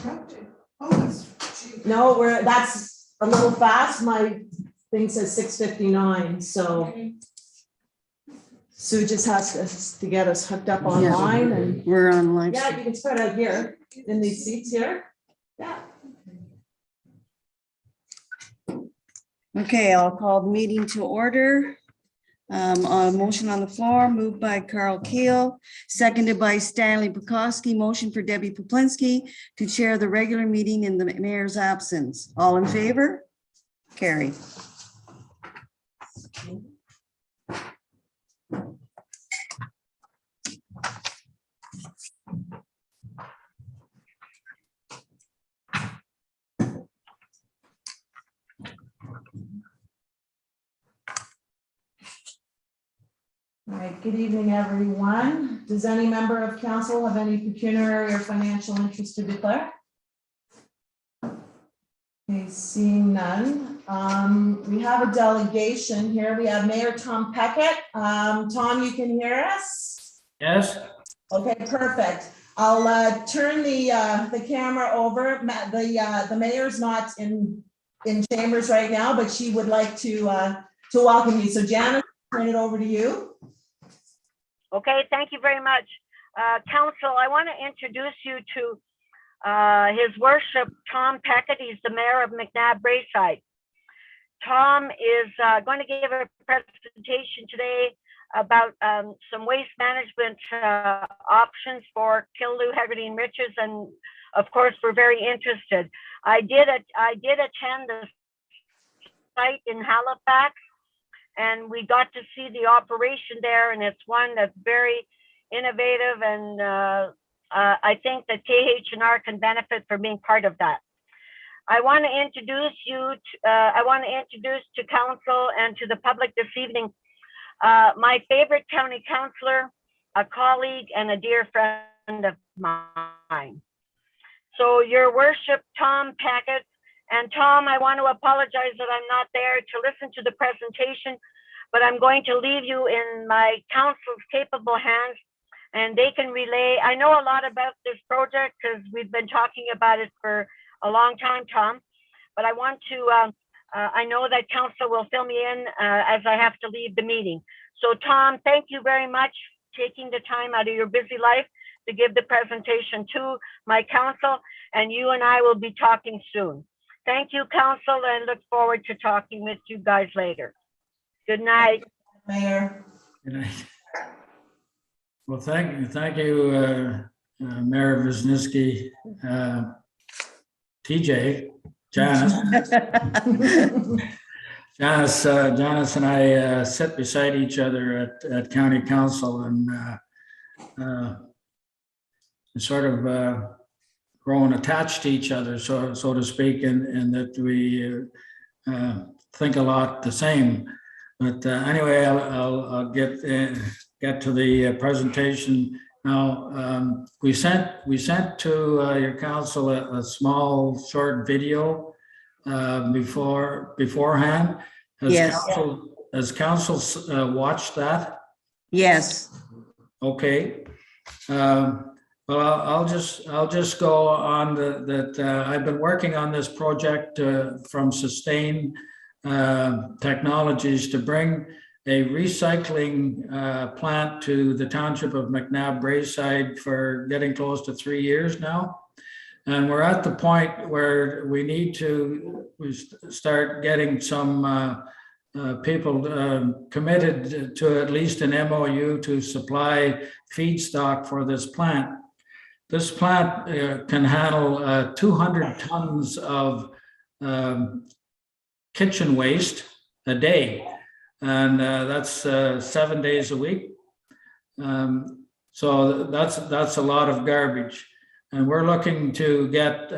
interrupted. Oh, that's. No, that's a little fast. My thing says 6:59, so Sue just has to get us hooked up online and. We're online. Yeah, you can spread out here in these seats here. Yeah. Okay, I'll call the meeting to order. A motion on the floor, moved by Carl Keel, seconded by Stanley Bukowski. Motion for Debbie Poplinski to chair the regular meeting in the mayor's absence. All in favor? Carry. All right, good evening, everyone. Does any member of council have any pecuniary or financial interest to declare? Okay, seeing none. We have a delegation here. We have Mayor Tom Peckett. Tom, you can hear us? Yes. Okay, perfect. I'll turn the camera over. The mayor's not in chambers right now, but she would like to welcome you. So Janice, turn it over to you. Okay, thank you very much. Council, I want to introduce you to His Worship Tom Peckett. He's the mayor of McNabb Braeside. Tom is going to give a presentation today about some waste management options for Killaloe, Hegarty, and Richards, and of course, we're very interested. I did attend the site in Halifax, and we got to see the operation there, and it's one that's very innovative, and I think that KHR can benefit from being part of that. I want to introduce to council and to the public this evening my favorite county councillor, a colleague, and a dear friend of mine. So, Your Worship, Tom Peckett. And Tom, I want to apologize that I'm not there to listen to the presentation, but I'm going to leave you in my council's capable hands, and they can relay. I know a lot about this project because we've been talking about it for a long time, Tom, but I want to, I know that council will fill me in as I have to leave the meeting. So Tom, thank you very much for taking the time out of your busy life to give the presentation to my council, and you and I will be talking soon. Thank you, council, and look forward to talking with you guys later. Good night. Mayor. Good night. Well, thank you, Mayor Wisniewski, TJ, Janice. Janice and I sit beside each other at County Council, and sort of grown attached to each other, so to speak, and that we think a lot the same. But anyway, I'll get to the presentation now. We sent to your council a small short video beforehand. Has council watched that? Yes. Okay. Well, I'll just go on that I've been working on this project from Sustain Technologies to bring a recycling plant to the township of McNabb Braeside for getting close to 3 years now. And we're at the point where we need to start getting some people committed to at least an MOU to supply feedstock for this plant. This plant can handle 200 tons of kitchen waste a day, and that's 7 days a week. So that's a lot of garbage, and we're looking to get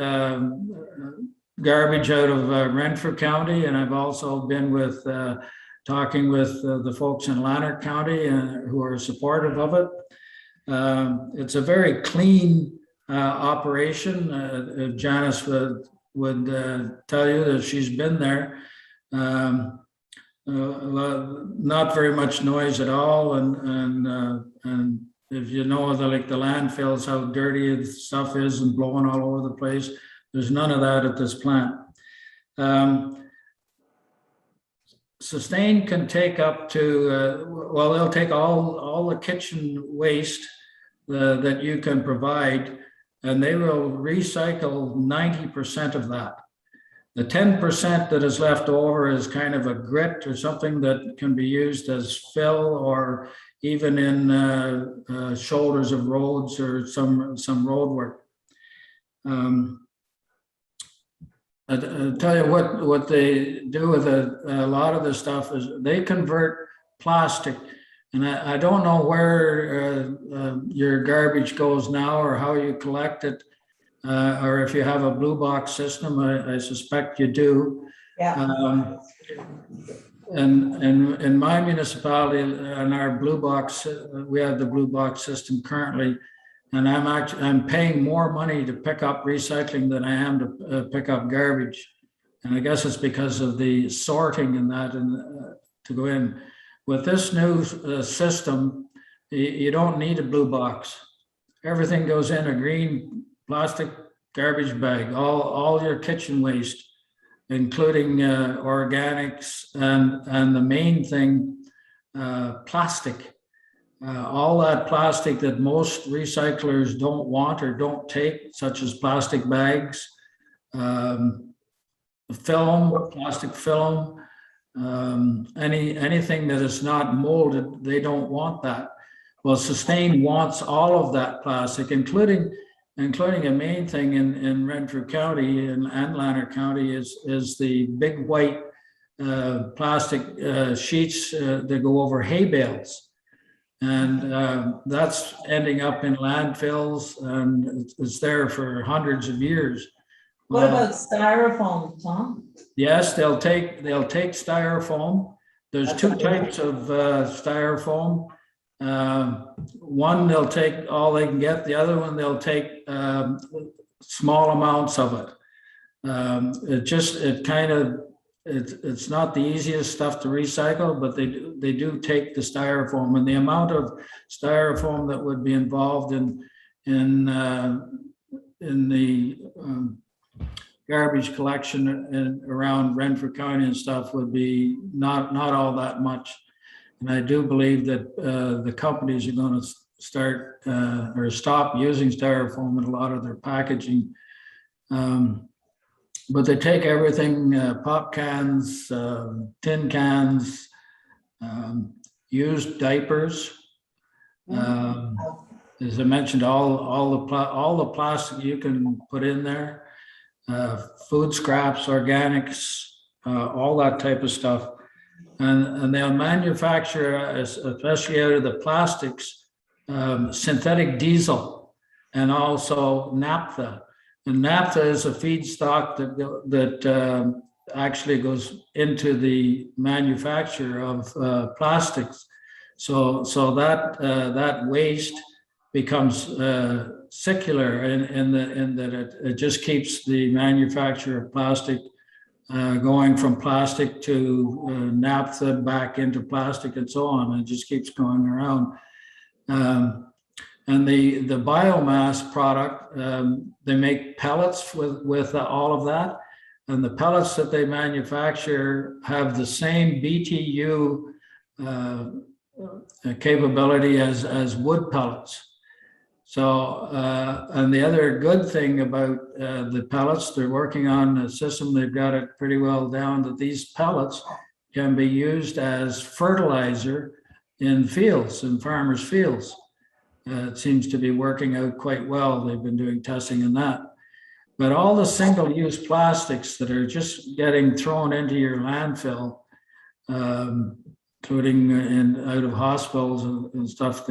garbage out of Renfrew County, and I've also been talking with the folks in Lanark County who are supportive of it. It's a very clean operation. Janice would tell you that she's been there. Not very much noise at all, and if you know the landfills, how dirty the stuff is and blowing all over the place. There's none of that at this plant. Sustain can take up to, well, they'll take all the kitchen waste that you can provide, and they will recycle 90% of that. The 10% that is left over is kind of a grit or something that can be used as fill, or even in shoulders of roads or some road work. I'll tell you what they do with a lot of the stuff is they convert plastic, and I don't know where your garbage goes now or how you collect it, or if you have a blue box system. I suspect you do. Yeah. And in my municipality, in our blue box, we have the blue box system currently. And I'm paying more money to pick up recycling than I am to pick up garbage. And I guess it's because of the sorting and that, and to go in. With this new system, you don't need a blue box. Everything goes in a green plastic garbage bag, all your kitchen waste, including organics, and the main thing, plastic. All that plastic that most recyclers don't want or don't take, such as plastic bags, plastic film, anything that is not molded, they don't want that. Well, Sustain wants all of that plastic, including a main thing in Renfrew County and Lanark County is the big white plastic sheets that go over hay bales. And that's ending up in landfills, and it's there for hundreds of years. What about styrofoam, Tom? Yes, they'll take styrofoam. There's two types of styrofoam. One, they'll take all they can get. The other one, they'll take small amounts of it. It's not the easiest stuff to recycle, but they do take the styrofoam, and the amount of styrofoam that would be involved in the garbage collection around Renfrew County and stuff would be not all that much. And I do believe that the companies are going to start or stop using styrofoam in a lot of their packaging. But they take everything, pop cans, tin cans, used diapers. As I mentioned, all the plastic you can put in there, food scraps, organics, all that type of stuff. And they'll manufacture, especially out of the plastics, synthetic diesel and also naphtha. And naphtha is a feedstock that actually goes into the manufacture of plastics. So that waste becomes circular in that it just keeps the manufacture of plastic going from plastic to naphtha back into plastic and so on. It just keeps going around. And the biomass product, they make pellets with all of that. And the pellets that they manufacture have the same BTU capability as wood pellets. So, and the other good thing about the pellets, they're working on a system, they've got it pretty well down, that these pellets can be used as fertilizer in fields, in farmers' fields. It seems to be working out quite well. They've been doing testing in that. But all the single-use plastics that are just getting thrown into your landfill, including out of hospitals and stuff,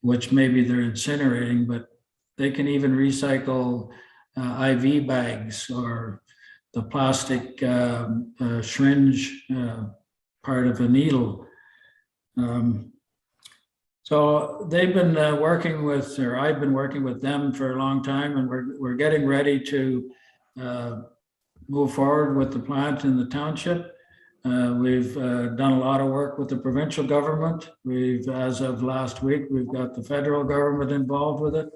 which maybe they're incinerating, but they can even recycle IV bags or the plastic syringe part of a needle. So they've been working with, or I've been working with them for a long time, and we're getting ready to move forward with the plant in the township. We've done a lot of work with the provincial government. As of last week, we've got the federal government involved with it.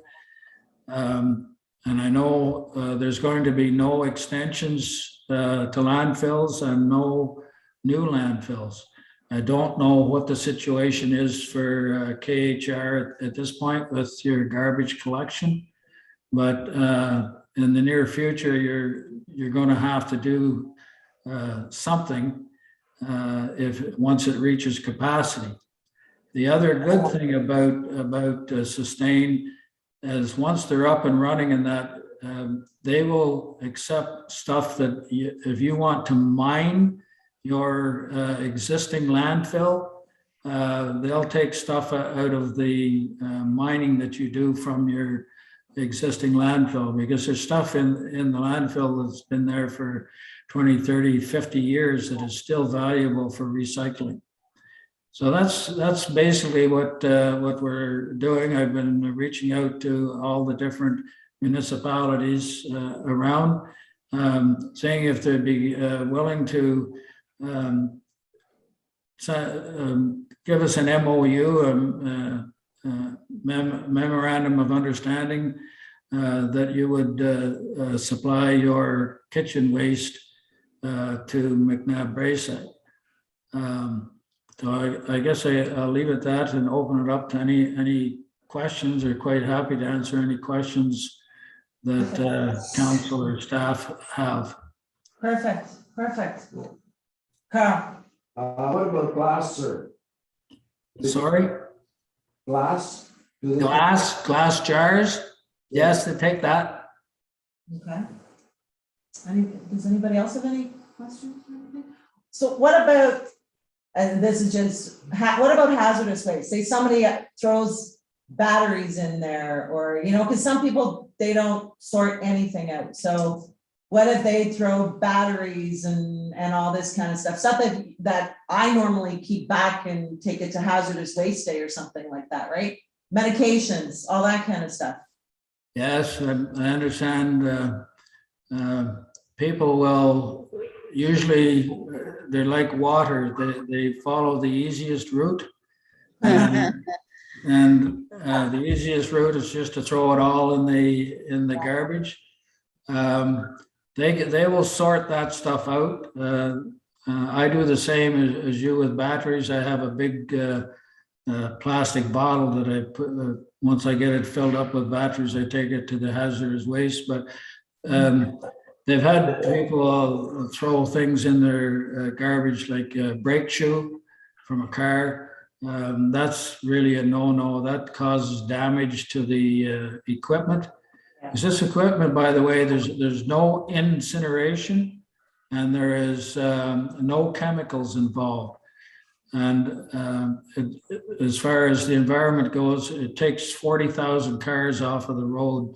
And I know there's going to be no extensions to landfills and no new landfills. I don't know what the situation is for KHR at this point with your garbage collection, but in the near future, you're going to have to do something once it reaches capacity. The other good thing about Sustain is once they're up and running in that, they will accept stuff that if you want to mine your existing landfill, they'll take stuff out of the mining that you do from your existing landfill, because there's stuff in the landfill that's been there for 20, 30, 50 years that is still valuable for recycling. So that's basically what we're doing. I've been reaching out to all the different municipalities around, saying if they'd be willing to give us an MOU, memorandum of understanding, that you would supply your kitchen waste to McNabb Braeside. So I guess I'll leave it at that and open it up to any questions, or quite happy to answer any questions that council or staff have. Perfect. Carl? What about glass, sir? Sorry? Glass? Glass jars? Yes, they take that. Okay. Does anybody else have any questions or anything? So what about, and this is just, what about hazardous waste? Say somebody throws batteries in there, or, because some people, they don't sort anything out. So what if they throw batteries and all this kind of stuff that I normally keep back and take it to hazardous waste day or something like that, right? Medications, all that kind of stuff. Yes, I understand. People will usually, they're like water. They follow the easiest route. And the easiest route is just to throw it all in the garbage. They will sort that stuff out. I do the same as you with batteries. I have a big plastic bottle that I put, once I get it filled up with batteries, I take it to the hazardous waste. But they've had people throw things in their garbage, like a brake shoe from a car. That's really a no-no. That causes damage to the equipment. Because this equipment, by the way, there's no incineration, and there is no chemicals involved. And as far as the environment goes, it takes 40,000 cars off of the road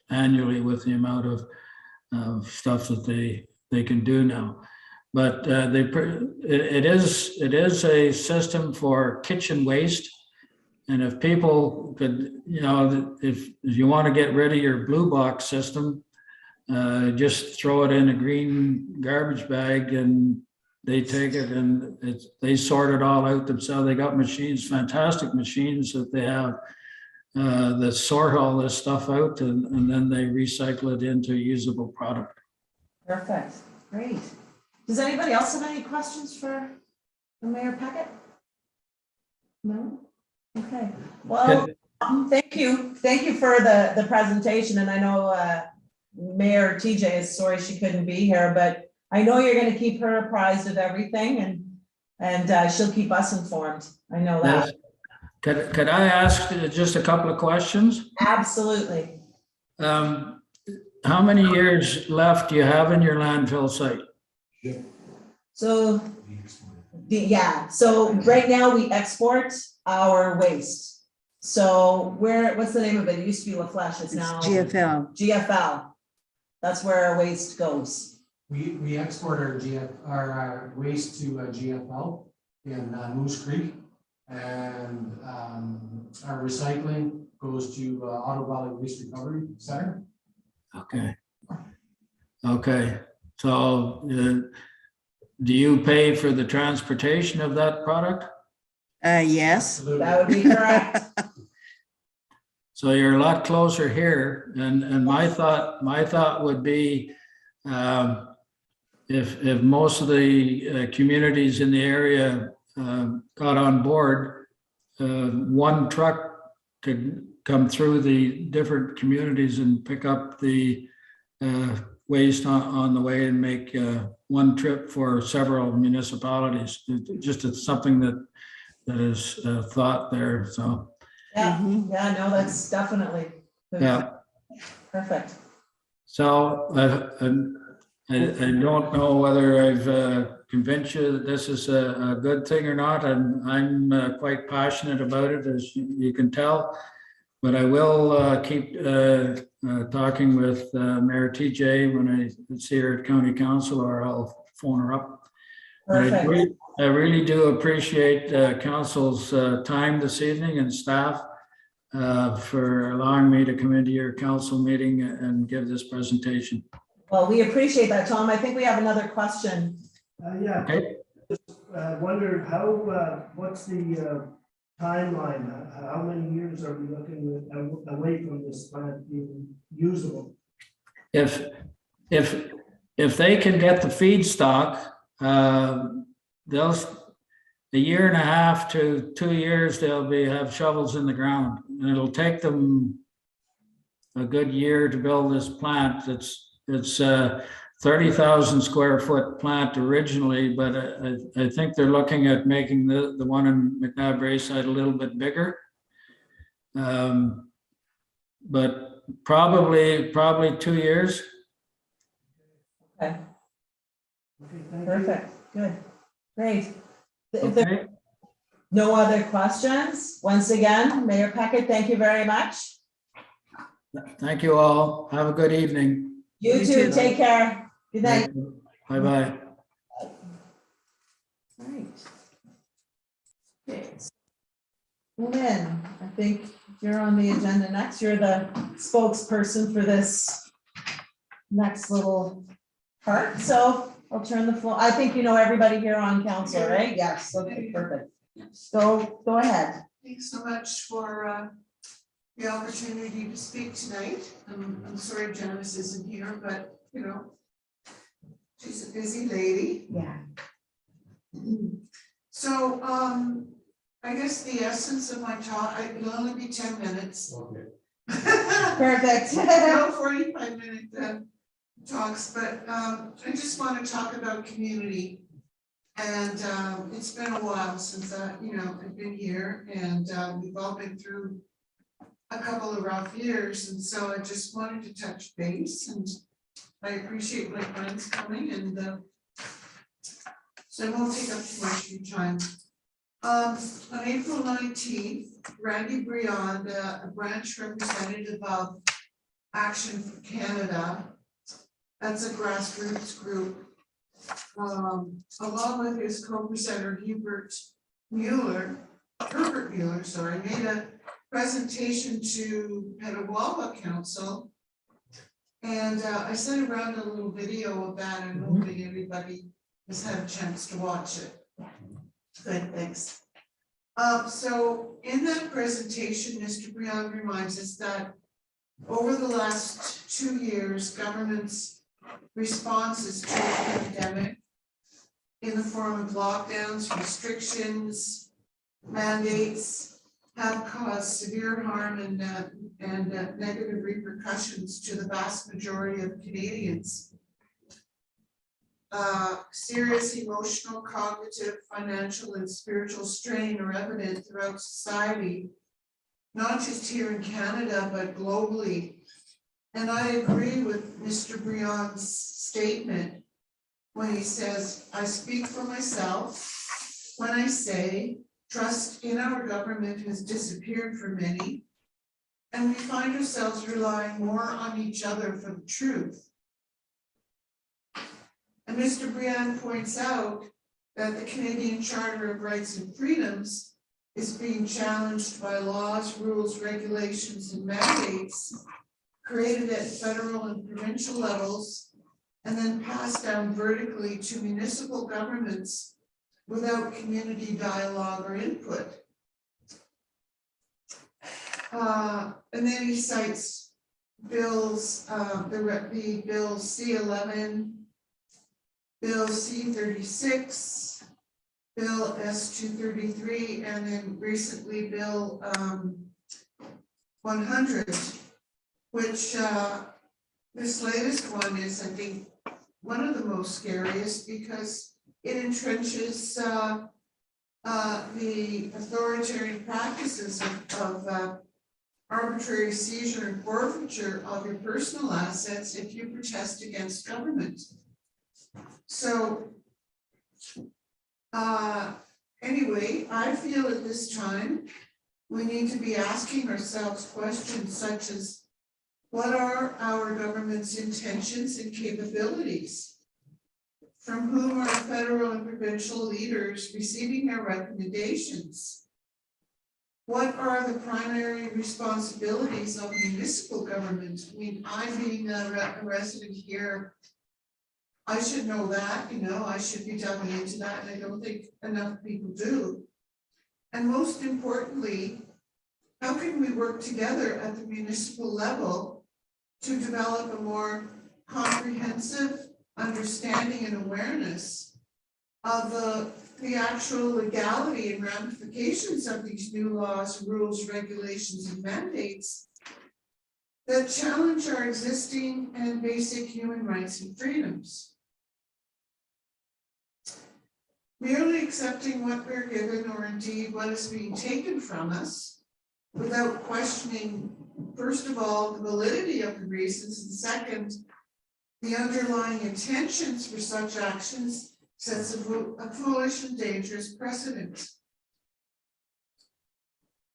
annually with the amount of stuff that they can do now. But it is a system for kitchen waste. And if people could, if you want to get rid of your blue box system, just throw it in a green garbage bag, and they take it and they sort it all out themselves. They got machines, fantastic machines that they have that sort all this stuff out, and then they recycle it into a usable product. Perfect, great. Does anybody else have any questions for Mayor Packett? No? Okay, well, thank you for the presentation, and I know Mayor TJ is sorry she couldn't be here, but I know you're going to keep her apprised of everything, and she'll keep us informed. I know that. Yes. Could I ask just a couple of questions? Absolutely. How many years left do you have in your landfill site? So, so right now we export our waste. So what's the name of it? It used to be La Flèche, it's now GFL. That's where our waste goes. We export our waste to GFL in Moose Creek, and our recycling goes to Ottawa Valley Waste Recovery Center. Okay. So do you pay for the transportation of that product? Yes. Absolutely. That would be correct. So you're a lot closer here, and my thought would be, if most of the communities in the area got on board, one truck could come through the different communities and pick up the waste on the way and make one trip for several municipalities. Just it's something that is thought there, so, Yeah, Mhm. yeah, no, that's definitely. yeah. Perfect. So I don't know whether I've convinced you that this is a good thing or not, and I'm quite passionate about it, as you can tell. But I will keep talking with Mayor TJ when I see her at County Council, or I'll phone her up. But Perfect. I really do appreciate council's time this evening, and staff for allowing me to come into your council meeting and give this presentation. Well, we appreciate that, Tom. I think we have another question. Yeah, Okay, wonder what's the timeline? How many years are we looking at away from this plant being usable? if they can get the feedstock, they'll, a year and a half to 2 years, they'll have shovels in the ground, and it'll take them a good year to build this plant. It's 30,000 square foot plant originally, but I think they're looking at making the one in McNabb Rayside a little bit bigger. But probably 2 years. Okay, Okay, thank you. perfect, good, great. If there Okay, are no other questions, once again, Mayor Peckett, thank you very much. thank you all. Have a good evening. You You too, too. take care. Good night. Bye-bye. Right. Okay. Lynn, I think you're on the agenda next. You're the spokesperson for this next little part, so I'll turn the floor. I think you know everybody here on council, right? Yes, okay, perfect. So go ahead. Thanks so much for the opportunity to speak tonight. I'm sorry Janice isn't here, but you know, she's a busy lady. Yeah. So I guess the essence of my talk, it'll only be 10 minutes. Okay. Perfect. No 45-minute talks, but I just want to talk about community. And it's been a while since I've been here, and we've all been through a couple of rough years, and so I just wanted to touch base, and I appreciate my friends coming, and so I won't take up too much of your time. On April 19th, Randy Briand, a branch representative of Action for Canada, that's a grassroots group, along with his co-presenter Herbert Mueller, made a presentation to Petawawa Council. And I sent around a little video of that, and hoping everybody has had a chance to watch it. Good, thanks. So in that presentation, Mr. Briand reminds us that over the last 2 years, government's responses to the pandemic in the form of lockdowns, restrictions, mandates have caused severe harm and negative repercussions to the vast majority of Canadians. Serious emotional, cognitive, financial, and spiritual strain are evident throughout society, not just here in Canada, but globally. And I agree with Mr. Briand's statement when he says, I speak for myself when I say trust in our government has disappeared for many, and we find ourselves relying more on each other for the truth. And Mr. Briand points out that the Canadian Charter of Rights and Freedoms is being challenged by laws, rules, regulations, and mandates created at federal and provincial levels and then passed down vertically to municipal governments without community dialogue or input. And then he cites bills, the bill C11, bill C36, bill S233, and then recently bill 100, which this latest one is, I think, one of the most scariest because it entrenches the authoritarian practices of arbitrary seizure and forfeiture of your personal assets if you protest against government. So anyway, I feel at this time we need to be asking ourselves questions such as, what are our government's intentions and capabilities? From whom are federal and provincial leaders receiving their recommendations? What are the primary responsibilities of municipal government? I mean, I being a resident here, I should know that, you know, I should be delving into that, and I don't think enough people do. And most importantly, how can we work together at the municipal level to develop a more comprehensive understanding and awareness of the actual legality and ramifications of these new laws, rules, regulations, and mandates that challenge our existing and basic human rights and freedoms? Merely accepting what we're given, or indeed what is being taken from us, without questioning, first of all, the validity of the reasons, and second, the underlying intentions for such actions, sets a foolish and dangerous precedent.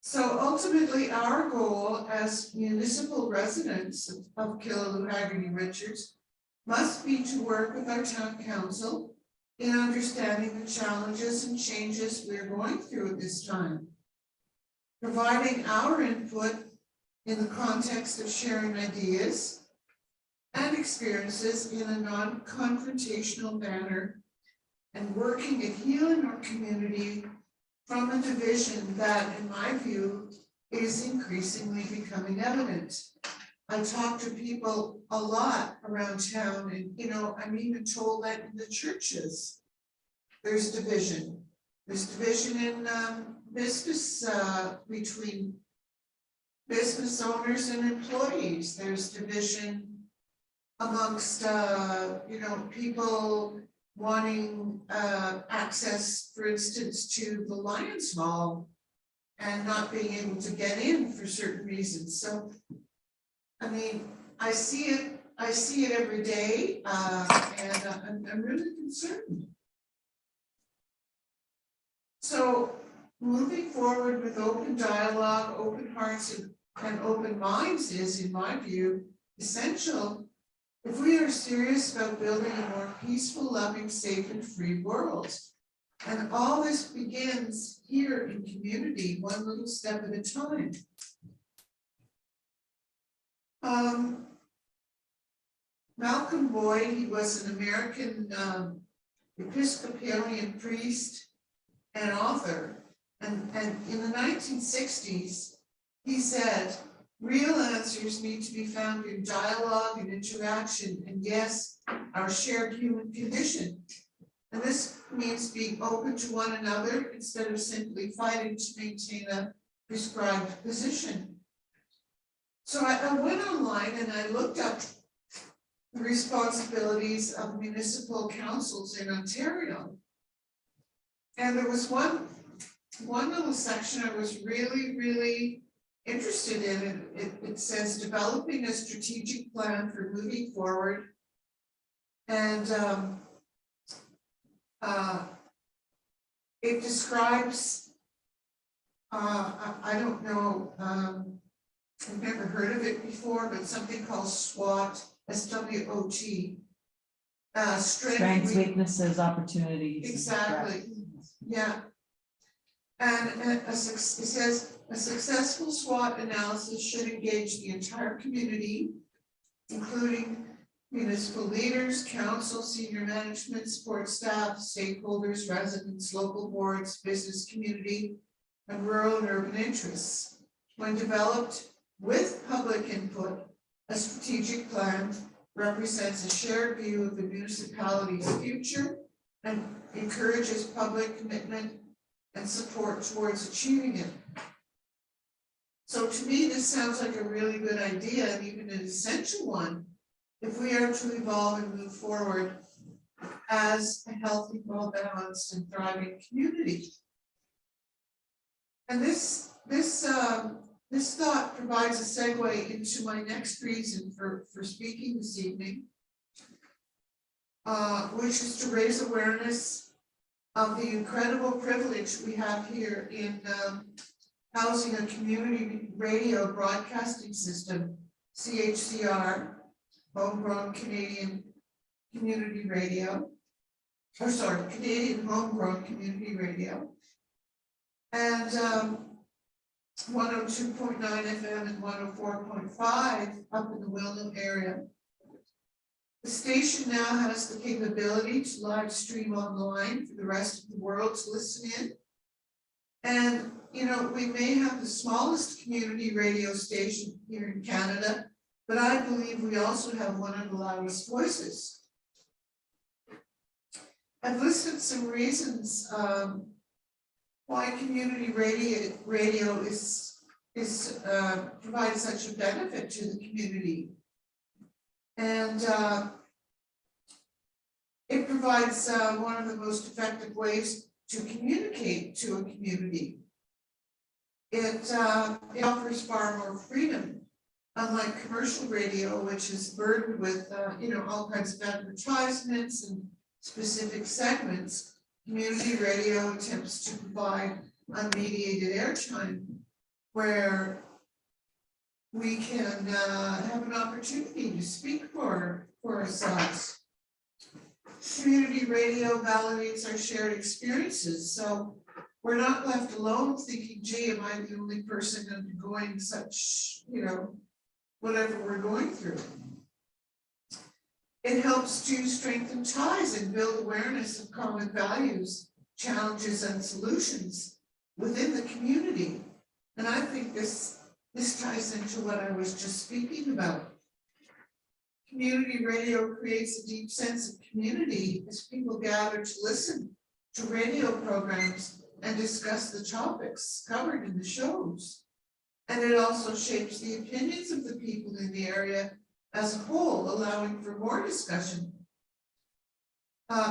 So ultimately, our goal as municipal residents of Killaloe, Haggerty, Richards must be to work with our town council in understanding the challenges and changes we're going through at this time, providing our input in the context of sharing ideas and experiences in a non-confrontational manner, and working at healing our community from a division that, in my view, is increasingly becoming evident. I talk to people a lot around town, and you know, I'm even told that in the churches there's division. There's division in business between business owners and employees. There's division amongst you know, people wanting access, for instance, to the Lions Mall and not being able to get in for certain reasons. So, I mean, I see it every day, and I'm really concerned. So, moving forward with open dialogue, open hearts, and open minds is, in my view, essential if we are serious about building a more peaceful, loving, safe, and free world. And all this begins here in community, one little step at a time. Malcolm Boyd, he was an American Episcopalian priest and author. And in the 1960s, he said, real answers need to be found in dialogue and interaction, and yes, our shared human condition. And this means being open to one another instead of simply fighting to maintain a prescribed position. So I went online and I looked up the responsibilities of municipal councils in Ontario. And there was one little section I was really interested in. It says developing a strategic plan for moving forward, and it describes I don't know, I've never heard of it before, but something called SWOT, SWOT, Strengths, weaknesses, opportunities. and Exactly. threats. Yeah. And it says a successful SWOT analysis should engage the entire community, including municipal leaders, council, senior management, support staff, stakeholders, residents, local boards, business community, and rural and urban interests. When developed with public input, a strategic plan represents a shared view of the municipality's future and encourages public commitment and support towards achieving it. So to me, this sounds like a really good idea and even an essential one if we are to evolve and move forward as a healthy, well-balanced and thriving community. And this thought provides a segue into my next reason for speaking this evening, which is to raise awareness of the incredible privilege we have here in housing a community radio broadcasting system, CHCR, homegrown Canadian community radio, Canadian homegrown community radio, and 102.9 FM and 104.5 up in the Wilno area. The station now has the capability to live stream online for the rest of the world to listen in. And, you know, we may have the smallest community radio station here in Canada, but I believe we also have one of the loudest voices. I've listed some reasons why community radio provides such a benefit to the community. And it provides one of the most effective ways to communicate to a community. It offers far more freedom, unlike commercial radio, which is burdened with all kinds of advertisements and specific segments. Community radio attempts to provide unmediated airtime where we can have an opportunity to speak for ourselves. Community radio validates our shared experiences, so we're not left alone thinking, gee, am I the only person undergoing such, whatever we're going through. It helps to strengthen ties and build awareness of common values, challenges, and solutions within the community. And I think this ties into what I was just speaking about. Community radio creates a deep sense of community as people gather to listen to radio programs and discuss the topics covered in the shows. And it also shapes the opinions of the people in the area as a whole, allowing for more discussion.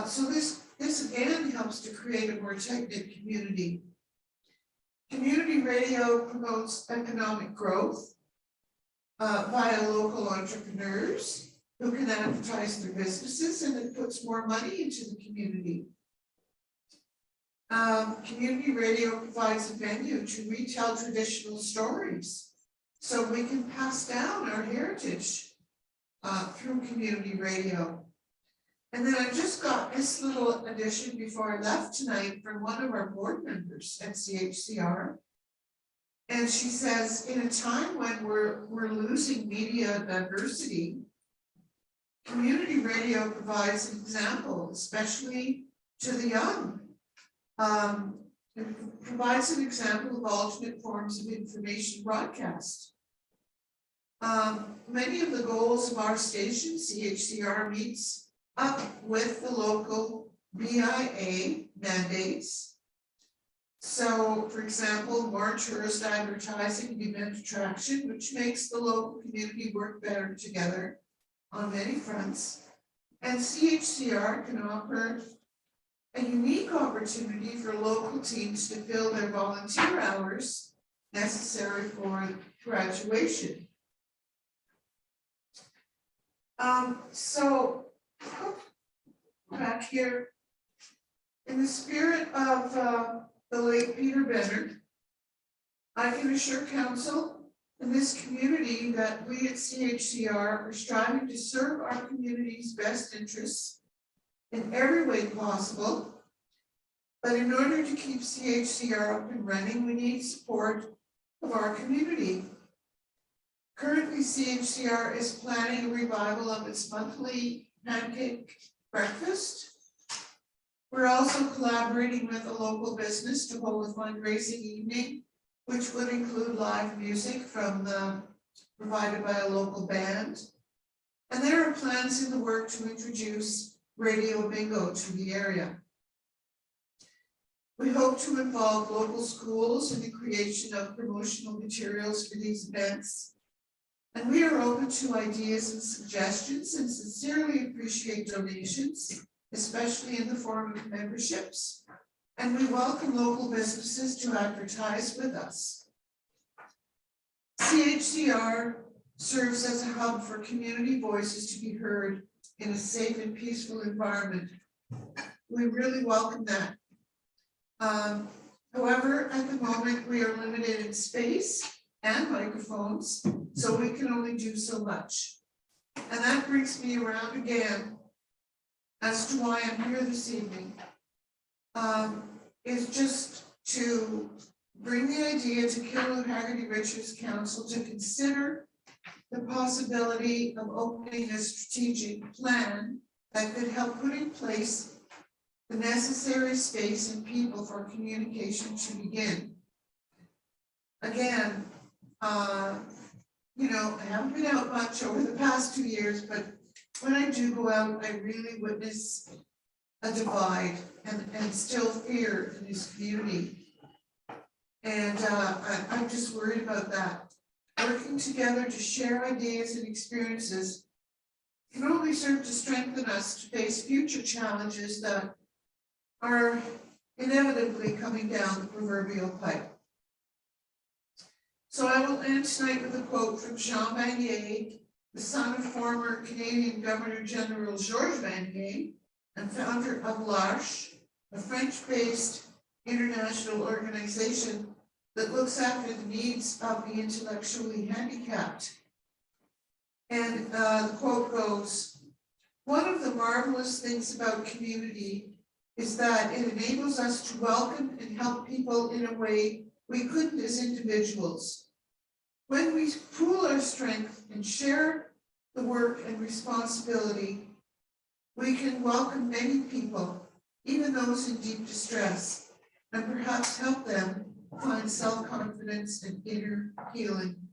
So this again helps to create a more tight-knit community. Community radio promotes economic growth via local entrepreneurs who can advertise their businesses, and it puts more money into the community. Community radio provides a venue to retell traditional stories, so we can pass down our heritage through community radio. And then I just got this little addition before I left tonight from one of our board members at CHCR. And she says, in a time when we're losing media diversity, community radio provides an example, especially to the young. It provides an example of alternate forms of information broadcast. Many of the goals of our station, CHCR, meets up with the local BIA mandates. So, for example, more tourist advertising and event attraction, which makes the local community work better together on many fronts. And CHCR can offer a unique opportunity for local teams to fill their volunteer hours necessary for graduation. So back here, in the spirit of the late Peter Bennett, I can assure council and this community that we at CHCR are striving to serve our community's best interests in every way possible. But in order to keep CHCR up and running, we need support of our community. Currently, CHCR is planning a revival of its monthly pancake breakfast. We're also collaborating with a local business to hold a fundraising evening, which would include live music provided by a local band. And there are plans in the work to introduce radio bingo to the area. We hope to involve local schools in the creation of promotional materials for these events. And we are open to ideas and suggestions and sincerely appreciate donations, especially in the form of memberships. And we welcome local businesses to advertise with us. CHCR serves as a hub for community voices to be heard in a safe and peaceful environment. We really welcome that. However, at the moment, we are limited in space and microphones, so we can only do so much. And that brings me around again as to why I'm here this evening, is just to bring the idea to Kilroy Haggerty Richards Council to consider the possibility of opening a strategic plan that could help put in place the necessary space and people for communication to begin. Again, I haven't been out much over the past 2 years, but when I do go out, I really witness a divide and still fear in this community. And I'm just worried about that. Working together to share ideas and experiences can only serve to strengthen us to face future challenges that are inevitably coming down the proverbial pipe. So I will end tonight with a quote from Jean Vanier, the son of former Canadian Governor General Georges Vanier and founder of l'Arche, a French-based international organization that looks after the needs of the intellectually handicapped. And the quote goes, "One of the marvelous things about community is that it enables us to welcome and help people in a way we couldn't as individuals. When we pool our strength and share the work and responsibility, we can welcome many people, even those in deep distress, and perhaps help them find self-confidence and inner healing."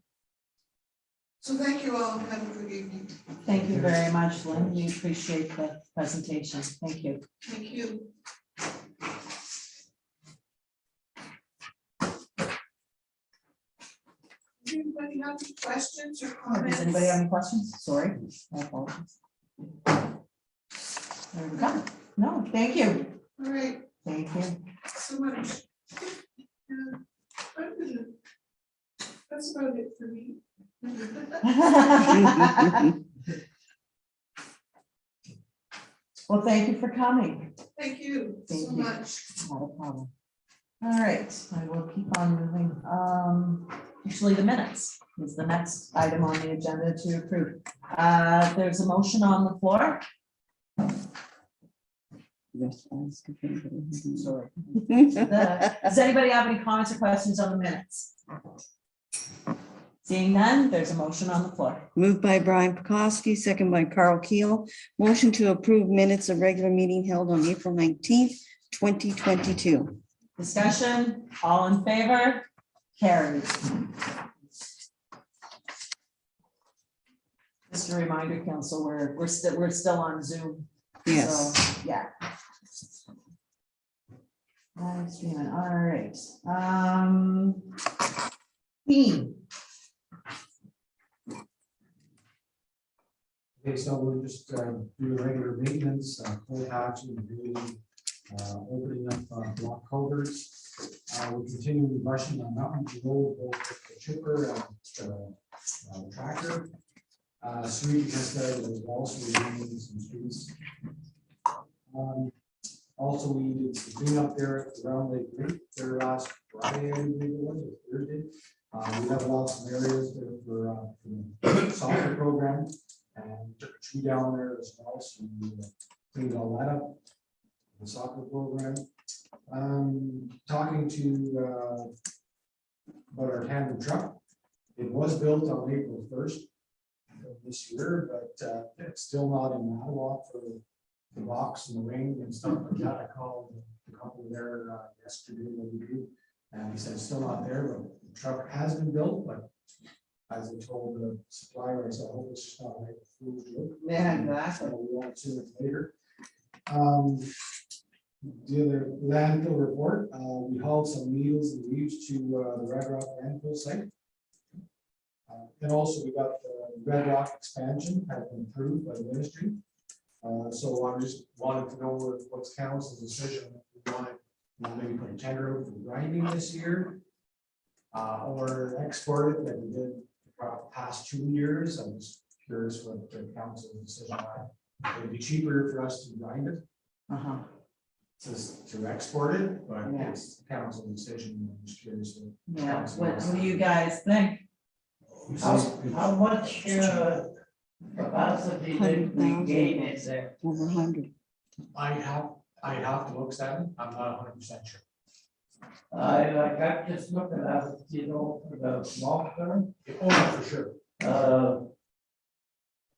So thank you all and have a good evening. Thank you very much, Lynn. We appreciate the presentation. Thank you. Thank you. Does anybody have any questions or comments? Does anybody have any questions? Sorry, I apologize. There we go. No, thank you. All right, Thank you. so much. That's about it for me. Well, thank you for coming. Thank you so Thank you. much. Not a problem. All right, I will keep on moving. Actually, the minutes is the next item on the agenda to approve. There's a motion on the floor. Sorry. Does anybody have any comments or questions on the minutes? Seeing none, there's a motion on the floor. Moved by Brian Pekoski, second by Carl Keel. Motion to approve minutes of regular meeting held on April 19th, 2022. Discussion, all in favor? Carried. Just a reminder, council, we're still on Zoom. Yes. So, yeah. Live streaming, all right. Dean. Okay, so we'll just do the regular maintenance, full patching, opening up block culverts. We'll continue brushing on Mountain Road, both with the chipper and tractor. Street yesterday was also removing some streets. Also, we did some clean up there at the Round Lake Creek there last Friday, I believe it was, or Thursday. We have lost some areas there for the soccer program and took a tree down there as well, so we cleaned all that up. The soccer program. Talking to about our tandem truck. It was built on April 1st of this year, but it's still not in Mattawa for the box and the ring and stuff like that. I called the company there yesterday, and he said it's still not there, but the truck has been built, but as I told the supplier, I said, I hope it's just not like a fool's joke. Yeah, exactly. So we won't see it later. The other landfill report, we hauled some needles and leaves to the Red Rock landfill site. And also we got the Red Rock expansion has been approved by the ministry. So I just wanted to know what's council's decision, if we wanted, maybe put a tender out for grinding this year. Or export it like we did the past 2 years. I'm just curious what the council's decision are. It'd be cheaper for us to grind it to export it, but Yeah. it's the council decision. I'm just curious. Yeah, what do you guys think? How much capacity did we gain in there? Over 100. I have to look at it. I'm not 100% sure. I'm just looking at it, you know, for the long term. Oh, no, for sure. Uh,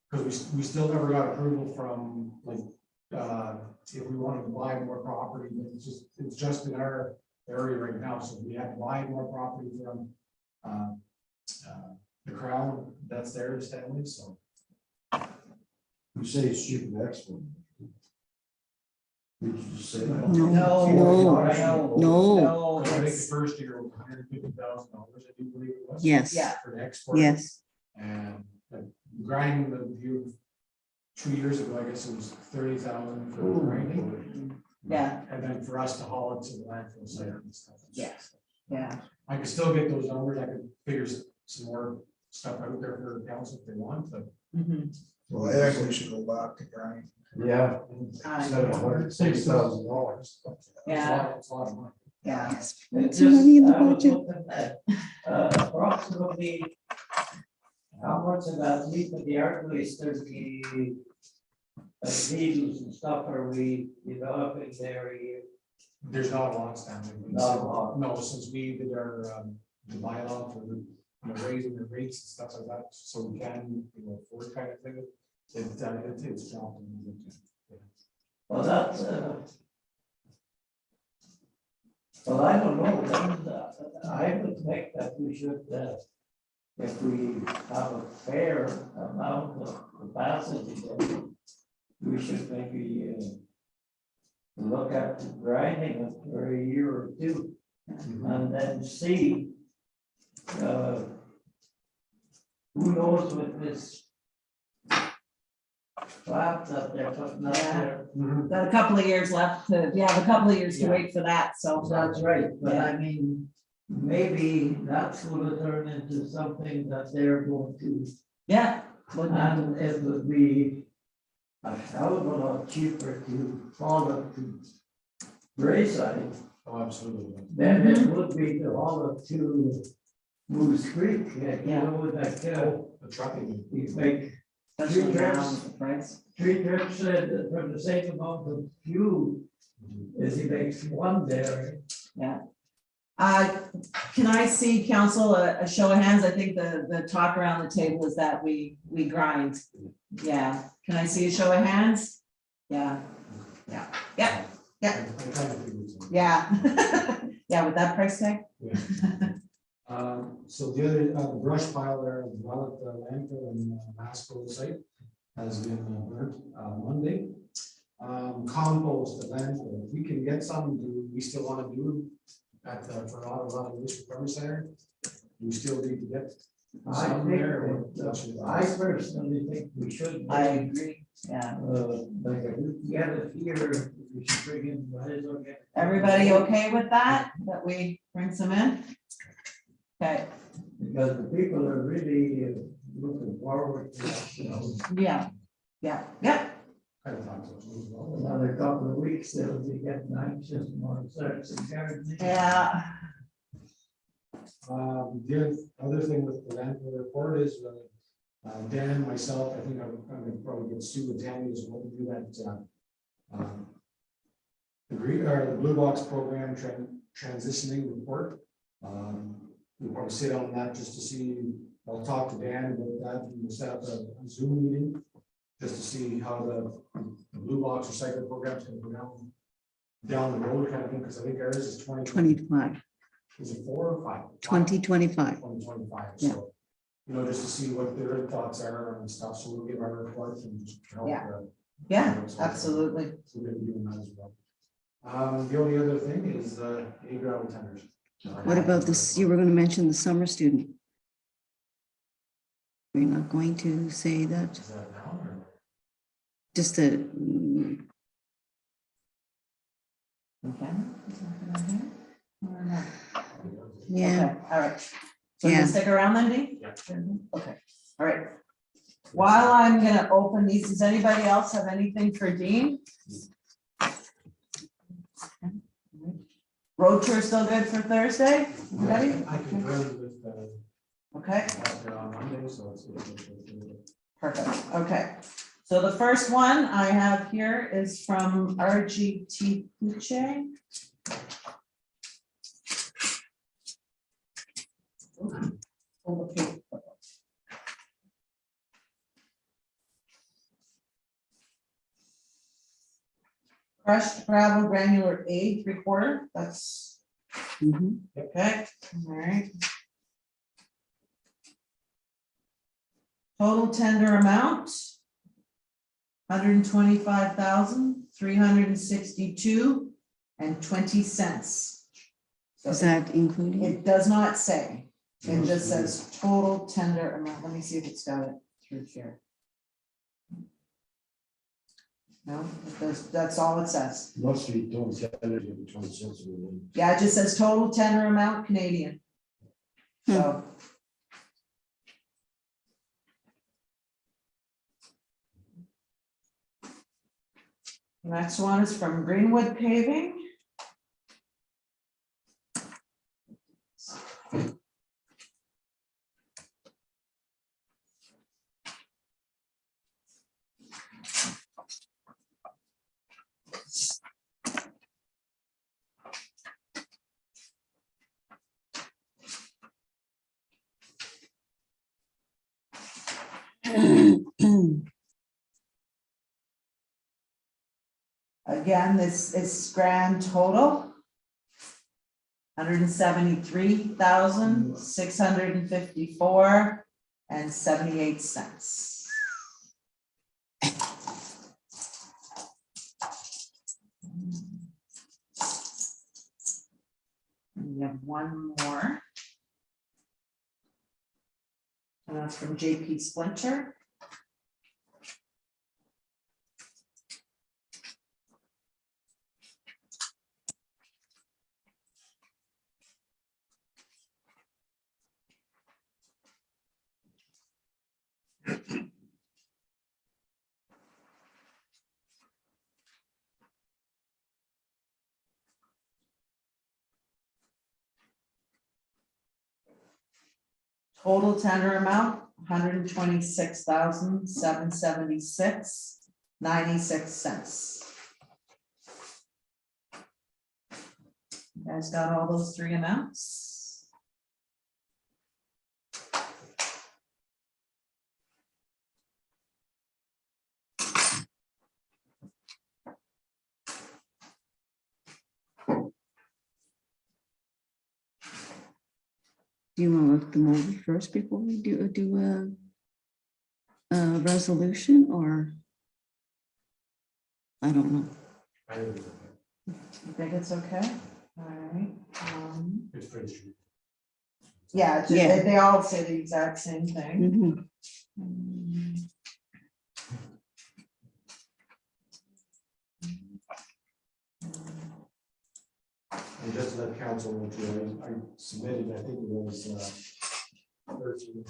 Because we still never got approval from, like, if we wanted to buy more property, but it's just in our area right now, so we had to buy more property from the Crown that's there, Stanley, so. You say it's cheap to export. Did you just say that? No, No, no, I think the it's, first year was $150,000, I do believe it was. yes, Yeah. For the export. yes. And grinding the view 2 years ago, I guess it was 30,000 for grinding. yeah, And then for us to haul it to the landfill site and stuff. yeah. I could still get those numbers. I could figure some more stuff out there for the council if they want, but. Mhm. Well, I actually should go back to grind. yeah. Instead of $160,000. Yeah. It's a lot of money. Yeah, It's What's the money in the I was budget? looking at, approximately how much of that leaf of the art waste are the needles and stuff are we developing there a year? There's not a lot standing. Not a lot. No, since we did our, the bylaw for raising the rates and stuff like that, so we can, afford kind of thing. It's dropping. Well, that's, well, I don't know, I would think that we should, if we have a fair amount of capacity, then we should maybe look at grinding it for a year or two and then see. Who knows with this plant that they're putting out Yeah. there. got a couple of years left to, we have a couple of years to Yeah. wait for that, so. That's right, but Yeah. I mean, maybe that's gonna turn into something that they're going to, Yeah. and it would be a hell of a lot cheaper to haul it to Brayside Oh, absolutely. than it would be to haul it to Moose Creek, you know, like, The trucking. you make Especially Three now trips. with the price. 3 trips for the same amount of fuel as he makes one there. Can I see council a show of hands? I think the talk around the table is that we grind. Yeah, can I see a show of hands? Yeah, yeah, yeah, I kind of figured so. yeah. Yeah, with that price tag? So the other, the brush pile there, as well at the landfill and Masco site has been burnt Monday. Compost, the landfill, if we can get some, do we still want to do at the, for Ottawa Waste Recovery Center? We still need to get I some think, there. or what's your I thoughts? personally think we should. I agree, yeah. Like, if we get it here, we should bring in, might as well get. Everybody okay with that we bring some in? Okay, Because the people are really looking forward to, you know, yeah, yeah, yeah, Kind of thought so as well. another couple of weeks, they'll be getting anxious more search and gardening. yeah. The other thing with the landfill report is, Dan, myself, I think I'm gonna probably get Sue and Tammy as well to do that. The green, or the blue box program transitioning report. we want to sit on that just to see, I'll talk to Dan about that, and we'll set up a Zoom meeting, just to see how the blue box recycling program is going to go down the road kind of thing, because I think ours is 25, is it 4 or 5? 2025. 2025, Yeah. so, you know, just to see what their thoughts are and stuff, so we'll give our reports and just help. Yeah. Yeah, absolutely. So we're gonna do that as well. The only other thing is, gravel tenders. What about this? You were going to mention the summer student. We're not going to say that, Is that now or? just the, Okay. Is that what I hear? Or not? yeah, Okay, all right. So Yeah. you stick around then, Dee? Yeah. Okay, all right. While I'm gonna open these, does anybody else have anything for Dean? Road tour still good for Thursday? Everybody? I can run with, Okay, on Monday, so it's. perfect, okay. So the first one I have here is from RGT Puche. Hold the paper. Crushed gravel granular A 3/4, that's mhm. okay, all right. Total tender amount. $125,362.20. Is that including? It does not say, it just says total tender amount, let me see if it's got it through here. No, it does, that's all it says. Must be 20 cents. Yeah, it just says total tender amount Canadian. So. Next one is from Greenwood Paving. Again, this is grand total. $173,654.78. We have one more. And that's from JP Splinter. Total tender amount, $126,776.96. You guys got all those three amounts? Do you want to look them over first before we do a resolution, or? I don't know. You think it's okay? All right. It's pretty true. Yeah, it's just- Yeah. they all say the exact same thing. Mhm. And just to let council know, too, I submitted, I think it was 13.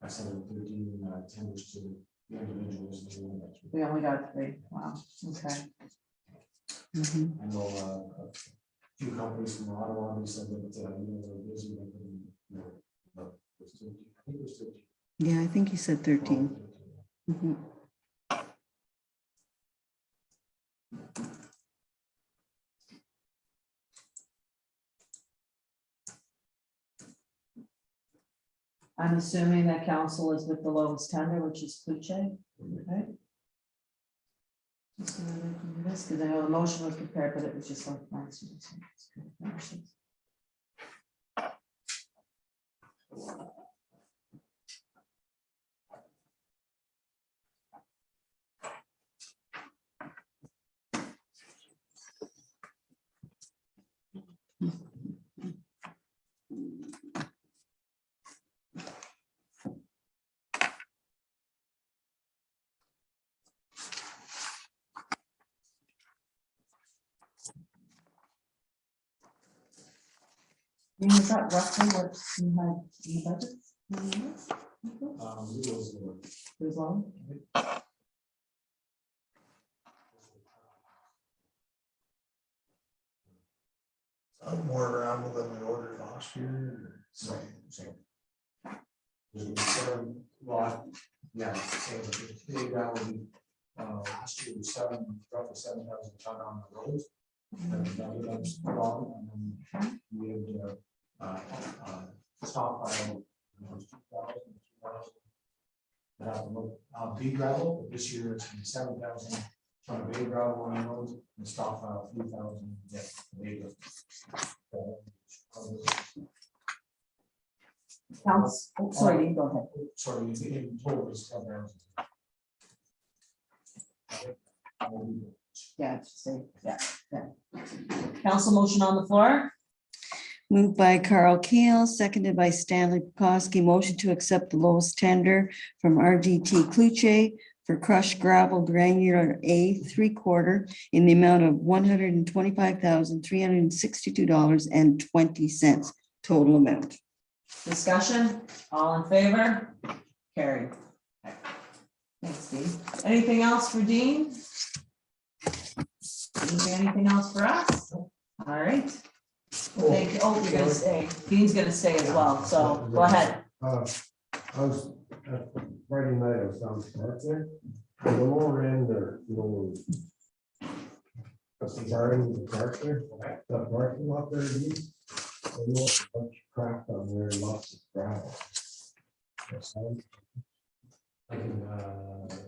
I sent 13 tenders to the individuals. We only got three. Wow, okay. Mhm. I know a few companies from Ottawa, they said that, they're busy. They couldn't, but it was 13. I think it was 13. Yeah, I think you said 13. Mhm. I'm assuming that council is with the lowest tender, which is Cluche, right? Just so that I can do this, because I know the motion was prepared, but it was just like last year. So it's good. Is that roughly what you had in the budget? It was long. More around than we ordered last year. Same. Well, yeah, same, big gravel, last year was roughly 7,000 ton on the roads. And that was wrong, and then we had, stockpile, 2,000. Big gravel, but this year it's 7,000 ton of big gravel on the roads, and stockpile 3,000, yeah, big. Council, oh, sorry, you go ahead. Sorry, in total is 10,000. Yeah, just say, yeah. Council motion on the floor. Moved by Carl Keel, seconded by Stanley Bukowski. Motion to accept the lowest tender from RGT Cluche for crushed gravel granular A 3/4 in the amount of $125,362.20 total amount. Discussion, all in favor? Carried. Thanks, Steve. Anything else for Dean? Anything else for us? All right. Thank you. Oh, you're gonna stay. Dean's gonna stay as well, so go ahead. I was, Friday night, I was down the park there, and the lower end there, that's the garden, the park there, that parking lot there, you a bunch of crap on there, lots of gravel. Like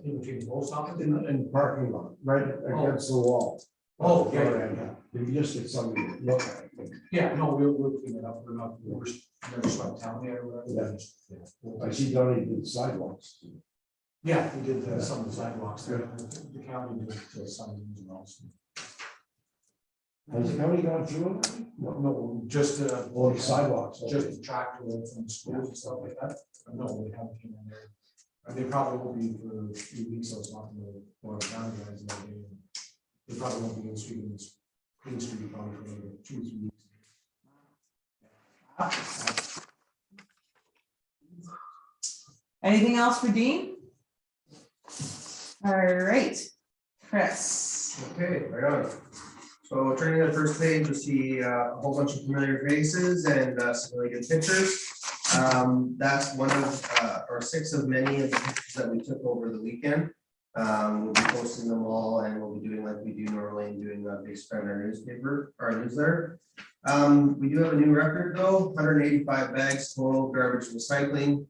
in between the post office. In the parking lot, right against the wall. Oh, yeah. If you just get somebody to look at it. Yeah, no, we'll clean it up. We're never swept town yet or whatever. I see Donnie did sidewalks. Yeah, we did some of the sidewalks there. The county did some of these and also. Has the county gone through it? No, just Or the sidewalks? just the tractor roads from the schools and stuff like that. No, we haven't came in there. And they probably won't be for a few weeks. I was talking to one of the county guys and they probably won't be in sweeping this clean street probably for another 2 or 3 weeks. Anything else for Dean? All right, Chris. Okay, right on. So turning to the first page, you'll see a whole bunch of familiar faces and some really good pictures. That's one of or 6 of many of the pictures that we took over the weekend. We'll be posting them all, and we'll be doing like we do normally and doing a big spread in our newspaper, our newsletter. We do have a new record though, 185 bags total garbage recycling,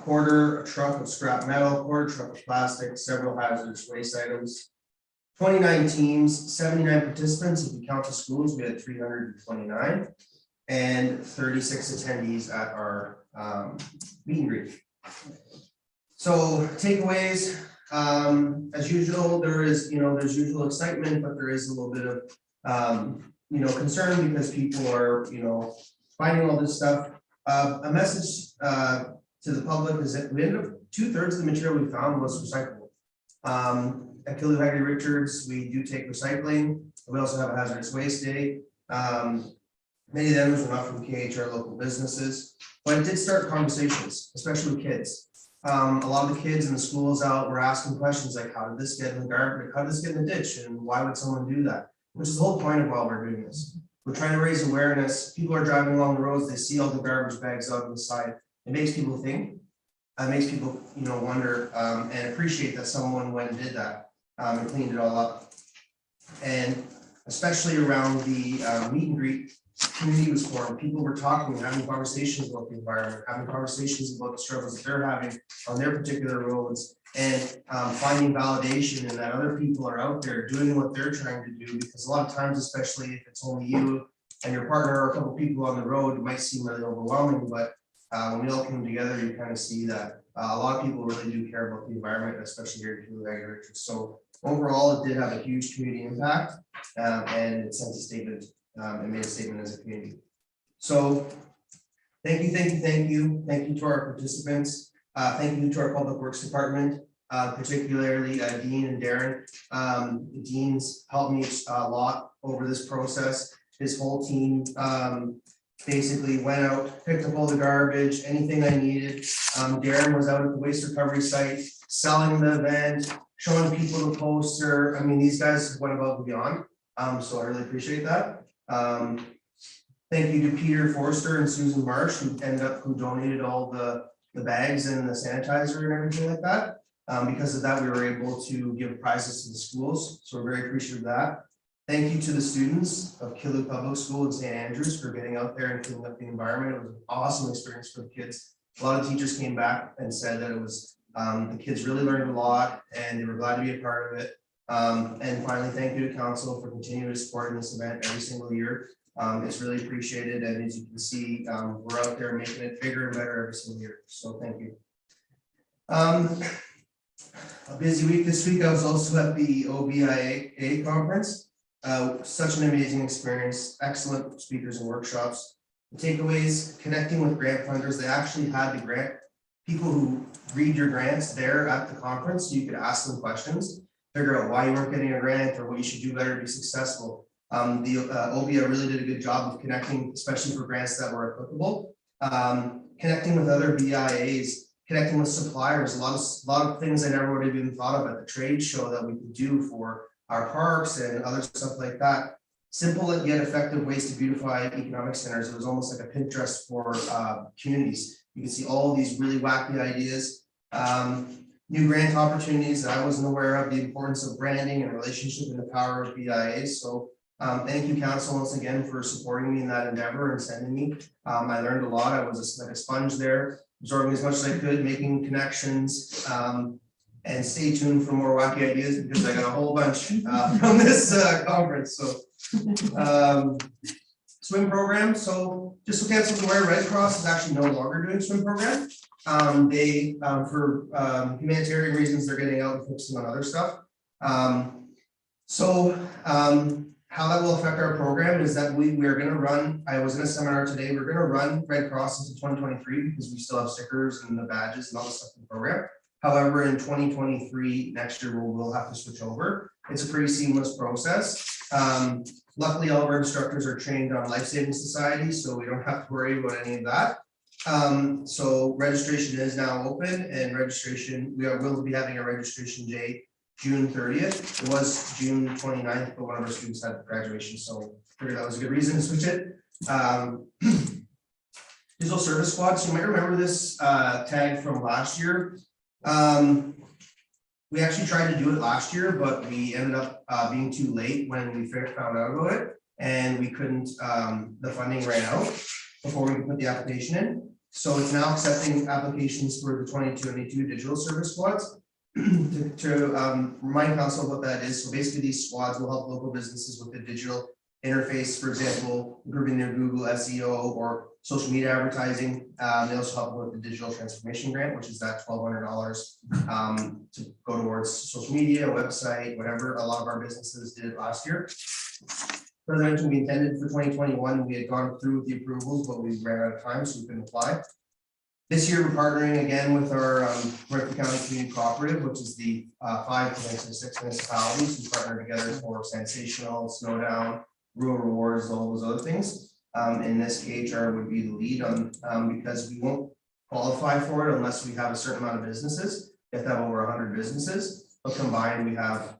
quarter truck of scrap metal, quarter truck of plastic, several hazardous waste items. 29 teams, 79 participants. If you count the schools, we had 329 and 36 attendees at our meet and greet. So takeaways, as usual, there's usual excitement, but there is a little bit of concern because people are finding all this stuff. A message to the public is that we ended up 2/3 of the material we found was recyclable. At Killuhaggy Richards, we do take recycling. We also have a hazardous waste day. Many of them are not from KHR local businesses, but it did start conversations, especially with kids. A lot of the kids in the schools out were asking questions like, how did this get in the garbage? How did this get in the ditch? And why would someone do that? Which is the whole point of why we're doing this. We're trying to raise awareness. People are driving along the roads, they see all the garbage bags out on the side. It makes people think. It makes people, wonder and appreciate that someone went and did that and cleaned it all up. And especially around the meet and greet, community was formed. People were talking, having conversations about the environment, having conversations about the struggles that they're having on their particular roads, and finding validation in that other people are out there doing what they're trying to do. Because a lot of times, especially if it's only you and your partner or a couple people on the road, it might seem really overwhelming, but when we all come together, you kind of see that a lot of people really do care about the environment, especially here in Keeler. So overall, it did have a huge community impact, and it sent a statement, and made a statement as a community. So thank you to our participants. Thank you to our Public Works Department, particularly Dean and Darren. Dean's helped me a lot over this process. His whole team basically went out, picked up all the garbage, anything I needed. Darren was out at the waste recovery site, selling the event, showing people the poster. I mean, these guys went above and beyond. So I really appreciate that. Thank you to Peter Forster and Susan Marsh, who donated all the bags and the sanitizer and everything like that. Because of that, we were able to give prizes to the schools. So we're very appreciative of that. Thank you to the students of Keeler Public School and St. Andrews for getting out there and cleaning up the environment. It was an awesome experience for the kids. A lot of teachers came back and said that it was, the kids really learned a lot and they were glad to be a part of it. And finally, thank you to council for continuing to support this event every single year. It's really appreciated. And as you can see, we're out there making it bigger and better every single year. So thank you. A busy week this week. I was also at the OBIA conference. Such an amazing experience, excellent speakers and workshops. The takeaways, connecting with grant funders. They actually had the grant people who read your grants there at the conference, so you could ask them questions, figure out why you weren't getting a grant or what you should do better to be successful. The OBIA really did a good job of connecting, especially for grants that were applicable. Connecting with other BIAs, connecting with suppliers, a lot of things I never would have even thought of at the trade show that we could do for our parks and other stuff like that. Simple yet effective ways to beautify economic centers. It was almost like a Pinterest for communities. You can see all these really wacky ideas, new grant opportunities that I wasn't aware of, the importance of branding and relationship and the power of BIAs. So thank you, council, once again for supporting me in that endeavor and sending me. I learned a lot. I was like a sponge there, absorbing as much as I could, making connections. And stay tuned for more wacky ideas because I got a whole bunch from this conference. So swim program. So just so council is aware, Red Cross is actually no longer doing swim program. They for humanitarian reasons, they're getting out and focusing on other stuff. How that will affect our program is that we are going to run. I was in a seminar today. We're going to run Red Cross into 2023 because we still have stickers and the badges and all the stuff in the program. However, in 2023, next year, we'll have to switch over. It's a pretty seamless process. Luckily, all of our instructors are trained on Life Saving Society, so we don't have to worry about any of that. So registration is now open, and registration, will be having a registration date June 30th. It was June 29th, but one of our students had graduation, so I figured that was a good reason to switch it. Digital Service Squad, so you might remember this tag from last year. We actually tried to do it last year, but we ended up being too late when we found out about it, and we couldn't, the funding ran out before we could put the application in. So it's now accepting applications for the 22 digital service squads. To remind council what that is, so basically these squads will help local businesses with the digital interface, for example, improving their Google SEO or social media advertising. They also help with the digital transformation grant, which is that $1,200 to go towards social media, website, whatever. A lot of our businesses did it last year. Presidential, we intended for 2021. We had gone through with the approvals, but we ran out of time, so we couldn't apply. This year, we're partnering again with our Renfrew County Community Cooperative, which is the 5 to 6 municipalities who partner together for Sensational, Snowdown, Rural Rewards, all those other things. In this KHR would be the lead on because we won't qualify for it unless we have a certain amount of businesses. We have to have over 100 businesses, but combined we have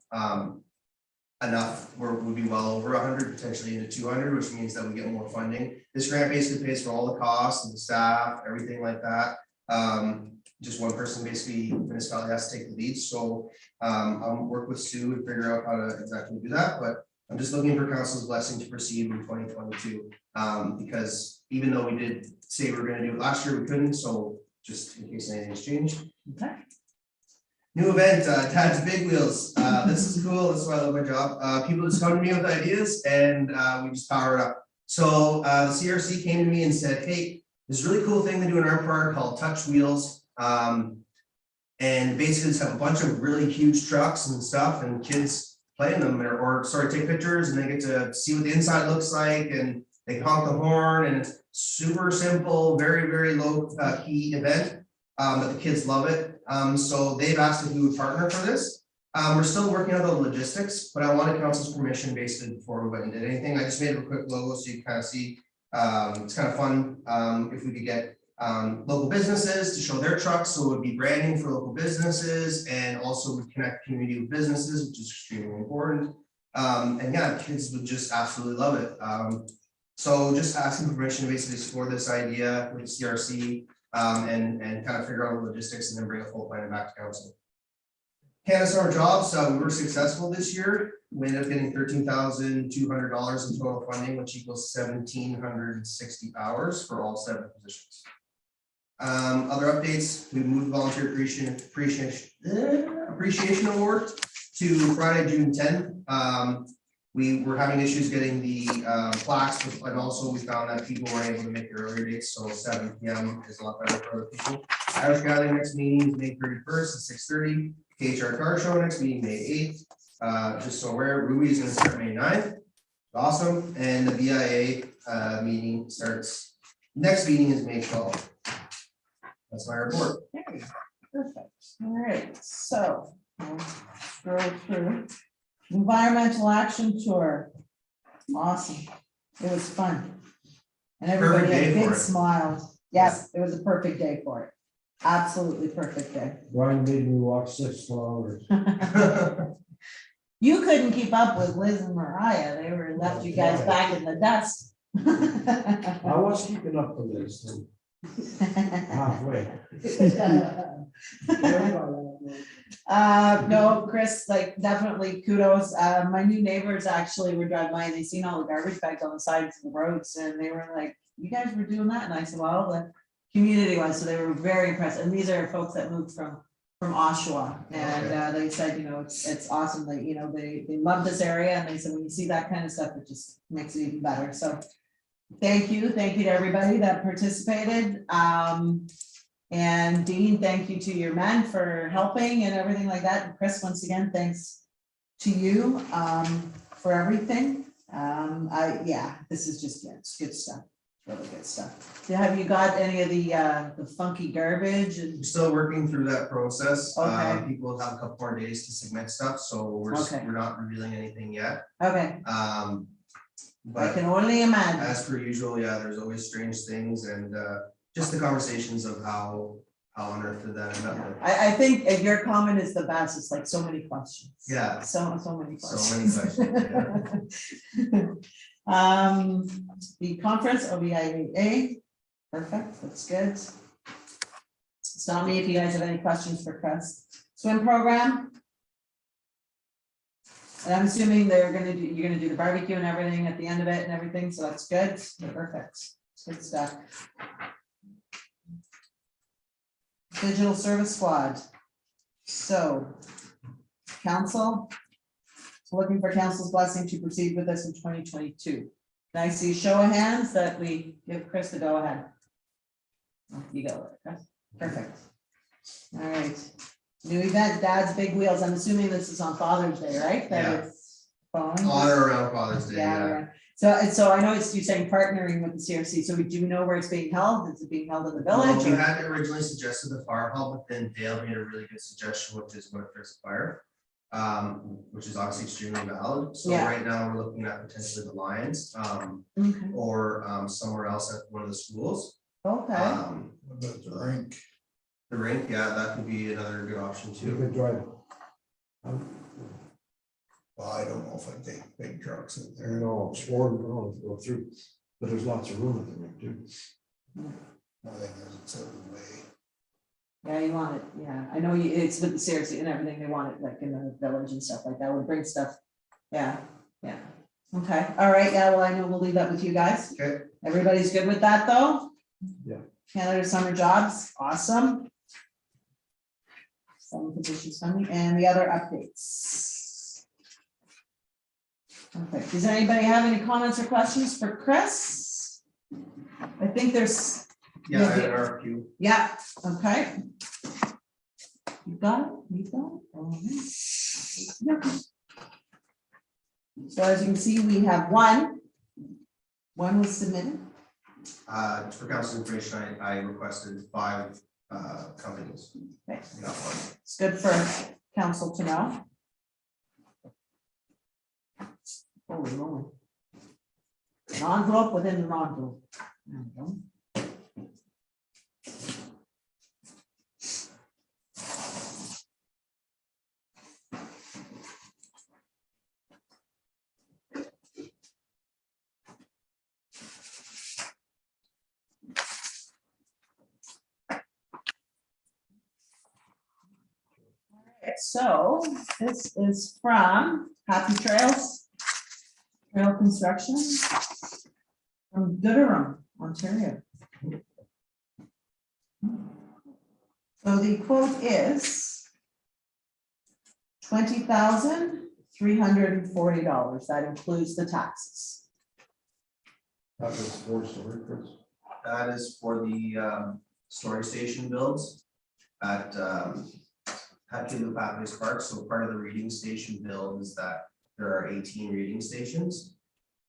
enough where we'll be well over 100, potentially into 200, which means that we get more funding. This grant basically pays for all the costs and the staff, everything like that. Just one person, basically, municipality has to take the lead. So I'll work with Sue and figure out how to exactly do that. But I'm just looking for council's blessing to proceed in 2022. Because even though we did say we were gonna do it last year, we couldn't, so just in case anything's changed. Okay. New event, Tad's Big Wheels. This is cool. This is why I love my job. People just come to me with ideas and we just power it up. So the CRC came to me and said, hey, this really cool thing they do in our park called Touch Wheels. And basically just have a bunch of really huge trucks and stuff and kids play in them or take pictures and they get to see what the inside looks like and they honk the horn and it's super simple, very, very low key event. But the kids love it. So they've asked if we would partner for this. We're still working on the logistics, but I wanted council's permission basically before we went and did anything. I just made a quick logo so you can kind of see. It's kind of fun if we could get local businesses to show their trucks. So it would be branding for local businesses and also would connect community with businesses, which is extremely important. And yeah, kids would just absolutely love it. So just asking permission to basically explore this idea with the CRC. And kind of figure out the logistics and then bring a full plan back to council. Canada Summer Jobs, we were successful this year. We ended up getting $13,200 in total funding, which equals 1,760 hours for all 7 positions. Other updates, we moved volunteer appreciation award to Friday, June 10th. We were having issues getting the plaques, and also we found that people weren't able to make the earlier dates, so 7 p.m. is a lot better for other people. Irish Gathering next meeting is May 31st at 6:30. KHR Car Show next meeting May 8th. Just so aware, Ruby is going to start May 9th. Awesome. And the BIA meeting starts. Next meeting is May 12th. That's my report. Okay, perfect. All right, so I'll scroll through. Environmental Action Tour. Awesome. It was fun. And everybody had big smiles. Yes, it was a perfect day for it. Absolutely perfect day. Brian made me walk 6 hours. You couldn't keep up with Liz and Mariah. They were left you guys back in the dust. I was keeping up with this thing. Halfway. No, Chris, like definitely kudos. My new neighbors actually were driving by and they seen all the garbage bags on the sides of the roads and they were like, you guys were doing that? And I said, well, the community was, so they were very impressed. And these are folks that moved from Oshawa and they said, you know, it's awesome that, you know, they love this area and they said, when you see that kind of stuff, it just makes it even better. So thank you to everybody that participated. And Dean, thank you to your men for helping and everything like that. And Chris, once again, thanks to you for everything. This is just it's good stuff, really good stuff. Have you got any of the funky garbage? And We're still working through that process. Okay. People have a couple more days to submit stuff, so we're not revealing anything yet. okay, I But can only imagine. as per usual, yeah, there's always strange things and just the conversations of how on earth did that end up. I think your comment is the best. It's like so many questions. Yeah. So many So many questions. questions. The conference, OBIAA, perfect, that's good. Stop me if you guys have any questions for Chris. Swim program. And I'm assuming you're gonna do the barbecue and everything at the end of it and everything, so that's good, perfect, it's good stuff. Digital Service Squad. So, council, looking for council's blessing to proceed with this in 2022. Can I see show of hands that we give Chris the go ahead? You go, Chris. Perfect. All right. New event, Dad's Big Wheels. I'm assuming this is on Father's Day, right? That Yeah. it's phone. On or around Father's Day, yeah. Yeah. So I know you're saying partnering with the CRC. So we do know where it's being held. Is it being held in the Well, village? we or- had originally suggested the fire hall, but then Dale made a really good suggestion, which is what if there's a fire, which is obviously extremely valid. So Yeah. right now we're looking at potentially the Lions, Okay. or somewhere else at one of the schools. Okay. The rink. The rink, yeah, that could be another good option You too. could drive. Well, I don't know if I take big trucks in there. No, it's warm, go through, but there's lots of room at the rink too. I think there's a certain way. Yeah, you want it. Yeah, I know it's with the CRC and everything. They want it like in the village and stuff like that. Would bring stuff. Yeah, yeah. Okay, all right, yeah, well, I know we'll leave that with you guys. Okay. Everybody's good with that, though? Yeah. Canada Summer Jobs, awesome. Some positions funding, and the other updates. Okay, does anybody have any comments or questions for Chris? I think there's, Yeah, I have an RFQ. yeah, okay. You got it, you got it. All right. Yep. So as you can see, we have one. One was submitted. For council information, I requested 5 companies. Okay. I got one. It's good for council to know. Holy moly. An envelope within an envelope. There we go. So this is from Happy Trails Trail Construction from Gooderham, Ontario. So the quote is $20,340. That includes the taxes. That was for story, Chris. That is for the storage station builds at Kilo Pathways Park. So part of the reading station build is that there are 18 reading stations.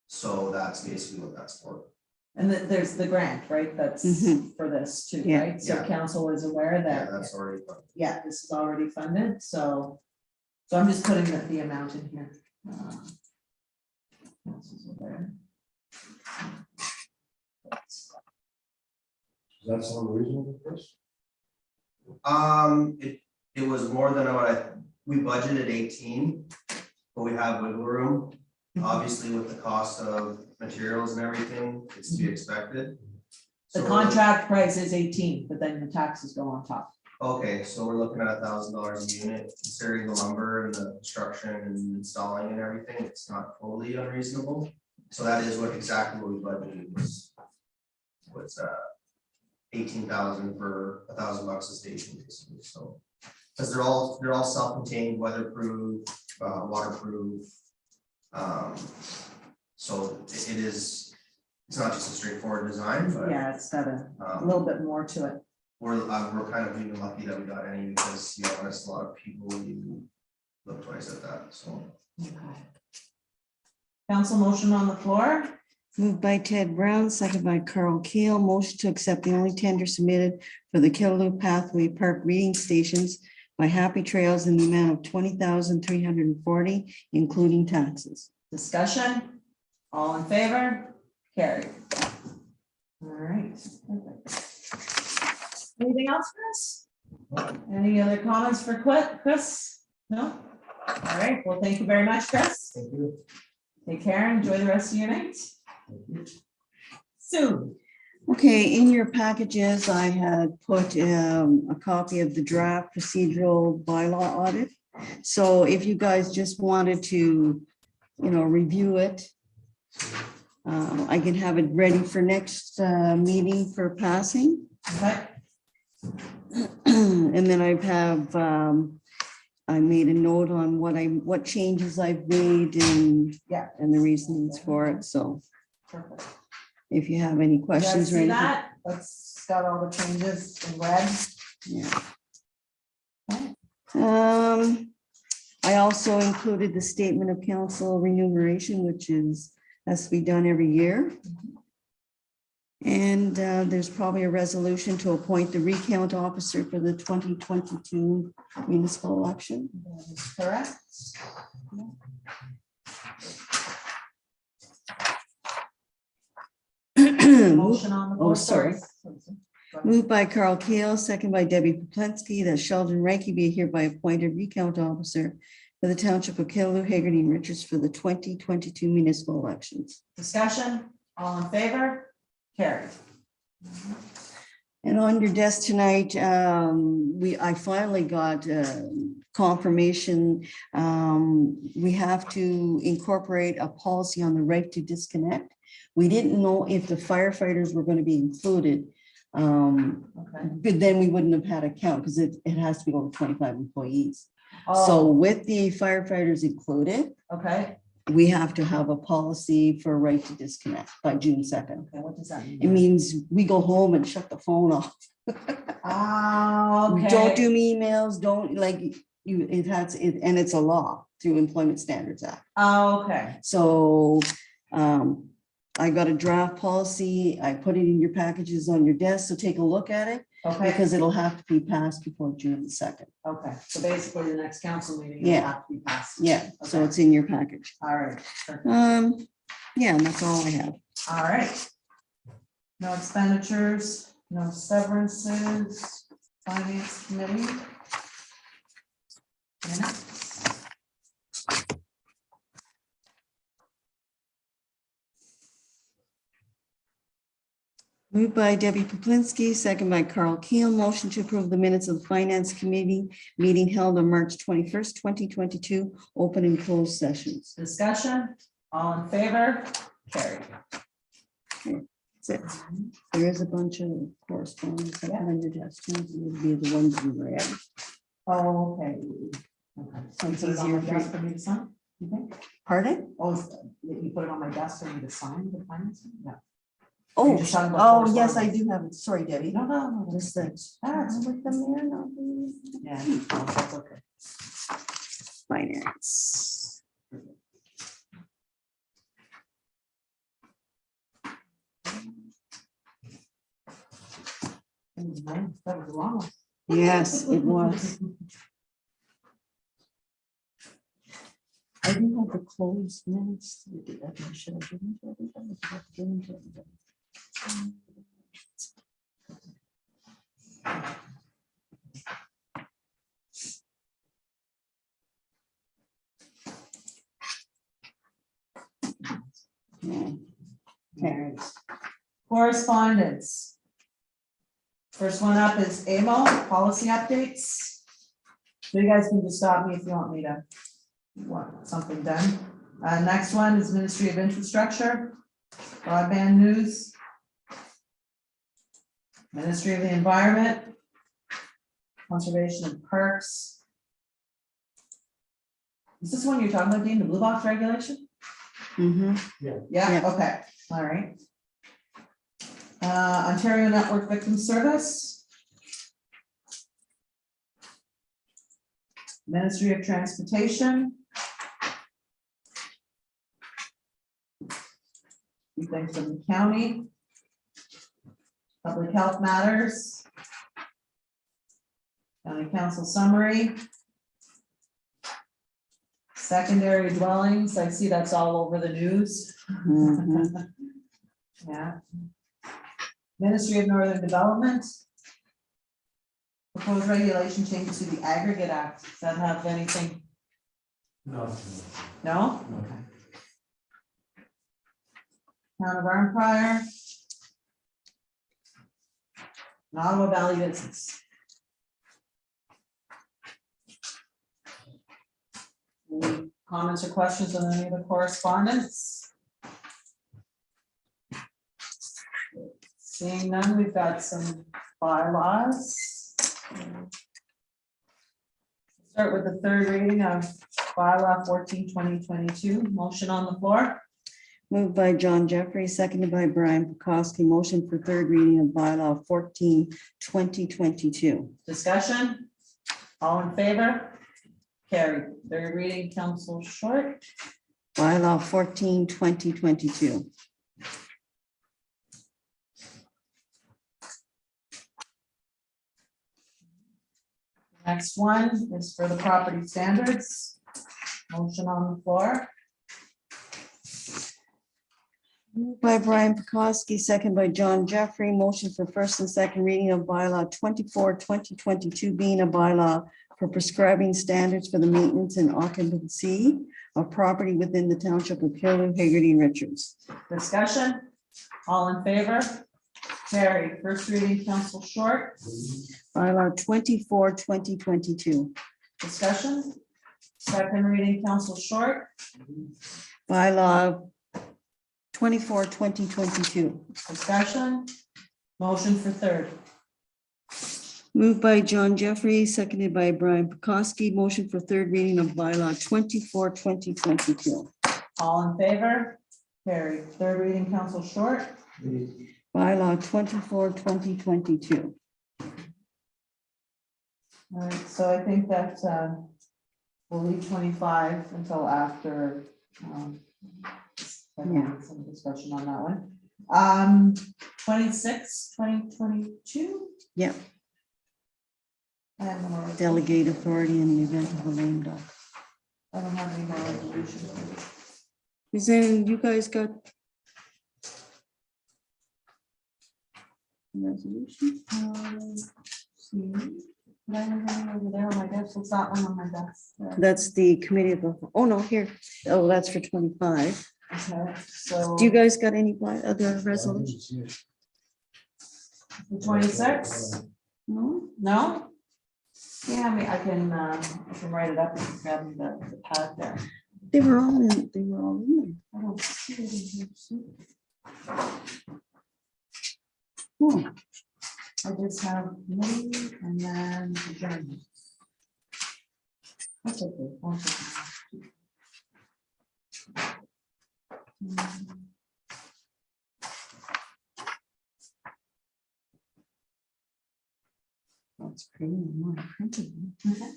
So that's basically what that's for. And there's the grant, right? That's Mhm. for this too, Yeah. right? So Yeah. council is aware Yeah, that, that's already done. yeah, this is already funded, so I'm just putting the amount in here. Council's aware. Does that sound reasonable, Chris? It was more than what we budgeted 18, but we have wiggle room. Obviously, with the cost of materials and everything, it's to be expected. The So contract price is 18, but then the taxes go on top. okay, so we're looking at $1,000 a unit, considering the lumber and the construction and installing and everything, it's not totally unreasonable. So that is exactly what we budgeted was 18,000 for $1,000 a station, basically, so. Because they're all self-contained, weatherproof, waterproof. So it's not just a straightforward design, but Yeah, it's got a little bit more to it. we're kind of even lucky that we got any, because, to be honest, a lot of people you look twice at that, so. Okay. Council motion on the floor. Moved by Ted Brown, second by Carl Keel. Motion to accept the only tender submitted for the Kilo Pathway Park reading stations by Happy Trails in the amount of $20,340, including taxes. Discussion, all in favor, carried. All right. Perfect. Anything else, Chris? Any other comments for Chris? No? All right, well, thank you very much, Chris. Thank you. Take care, enjoy the rest of your night. Sue. Okay, in your packages, I had put a copy of the draft procedural bylaw audit. So if you guys just wanted to, review it, I can have it ready for next meeting for passing. Okay. And then I made a note on what changes I've made and the reasons for it. So Perfect. if you have any You guys questions or see anything. that? That's got all the changes in red. Yeah. I also included the statement of council remuneration, which has to be done every year. And there's probably a resolution to appoint the recount officer for the 2022 municipal election. That is correct. Motion on the floor. Oh, sorry. Moved by Carl Keel, second by Debbie Poplinski, that Sheldon Ranky be hereby appointed recount officer for the township of Killaloe, Hagerty, and Richards for the 2022 municipal elections. Discussion, all in favor? Carried. And on your desk tonight, I finally got confirmation. We have to incorporate a policy on the right to disconnect. We didn't know if the firefighters were going to be included. Okay. But then we wouldn't have had a count because it has to be over 25 employees. So Oh, with the firefighters included, okay, we have to have a policy for right to disconnect by June 2nd. okay, what does that mean? It means we go home and shut the phone off. Oh, okay. Don't do emails, don't like you, it has, and it's a law through Employment Standards Act. Oh, okay, So I got a draft policy. I put it in your packages on your desk, so take a look at it okay, because it'll have to be passed before June 2nd. okay. So basically the next council meeting will Yeah. have to be passed. Yeah, so Okay. it's in your package. All right, perfect. Yeah, and that's all I have. All right. No expenditures, no severances, finance committee. Minutes. Moved by Debbie Poplinski, second by Carl Keel, motion to approve the minutes of the Finance Committee meeting held on March 21st, 2022, open and closed sessions. Discussion, all in favor, carried. That's it. There is a bunch of correspondence that are under Justin's, it would be the ones you read. Oh, okay. Okay. So It's you put it on easier my for desk you. for me to sign? You think? Pardon? Oh, you put it on my desk for me to sign the finance? Yeah. Oh, You're just talking about yes, I correspondence. do have it. Sorry, Debbie. No, Just that. That's, With them there, no. yeah, no, that's okay. Finance. That was long. Yes, it was. I do have the closed minutes. Should I give them to everybody? Do I have to give them to everybody? Yeah. Okay. Correspondence. First one up is AMO, policy updates. So you guys can just stop me if you want me to want something done. Next one is Ministry of Infrastructure, broadband news. Ministry of the Environment, Conservation and Parks. Is this one you're talking about, Dean, the blue box regulation? Mhm. Yeah, Yeah. okay, all right. Ontario Network Victim Service. Ministry of Transportation. Few things from the county. Public Health Matters. County Council Summary. Secondary dwellings, I see that's all over the news. Mhm. Yeah. Ministry of Northern Development. Proposed regulation changes to the Aggregate Act. Does that have anything? No. No? No. Okay. Town of Arnprior. Ottawa Valley Business. Any comments or questions on any of the correspondence? Seeing none, we've got some bylaws. Start with the third reading of bylaw 14/2022. Motion on the floor. Moved by John Jeffrey, seconded by Brian Pukowski, motion for third reading of bylaw 14/2022. Discussion? All in favor? Carried. Third reading, Council Short. Bylaw 14/2022. Next one is for the property standards. Motion on the floor. Moved by Brian Pukowski, second by John Jeffrey, motion for first and second reading of bylaw 24/2022, being a bylaw for prescribing standards for the maintenance and occupancy of property within the township of Hillview, Hagerty, and Richards. Discussion? All in favor? Carried. First reading, Council Short. Bylaw 24/2022. Discussion? Second reading, Council Short. Bylaw 24/2022. Discussion? Motion for third. Moved by John Jeffrey, seconded by Brian Pekoski. Motion for third reading of bylaw 24/2022. All in favor? Carried. Third reading, Council Short. Bylaw 24/2022. All right, so I think that we'll leave 25 until after again, some discussion on that one. 26, 2022. Yep. And more. Delegate authority in the event of a lame duck. I don't have any more resolutions. Is there, you guys got resolution? See, did I have any over there on my desk? What's that one on my desk? There. That's the committee of the, oh no, here. Oh, that's for 25. Okay, so. Do you guys got any other resolutions? 26? No? No? Yeah, I mean, I can write it up and grab the pad there. They were all in, they were all in. I don't see it in here. See? Oh, I just have me and then adjournment. That's okay. One second. that's pretty more printed. Okay.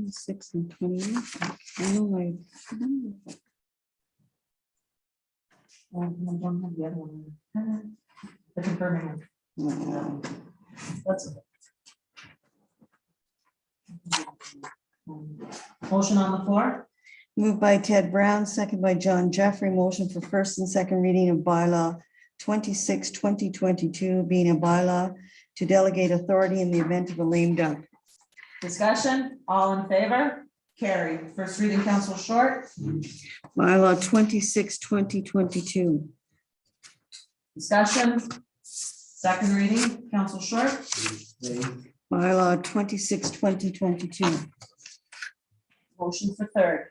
Six and 28. I know I. I don't have the other one. The confirming one. That's okay. Motion on the floor. Moved by Ted Brown, second by John Jeffrey. Motion for first and second reading of bylaw 26/2022, being a bylaw to delegate authority in the event of a lame duck. Discussion, all in favor? Carried. First reading, Council Short. Bylaw 26/2022. Discussion. Second reading, Council Short. Bylaw 26/2022. Motion for third.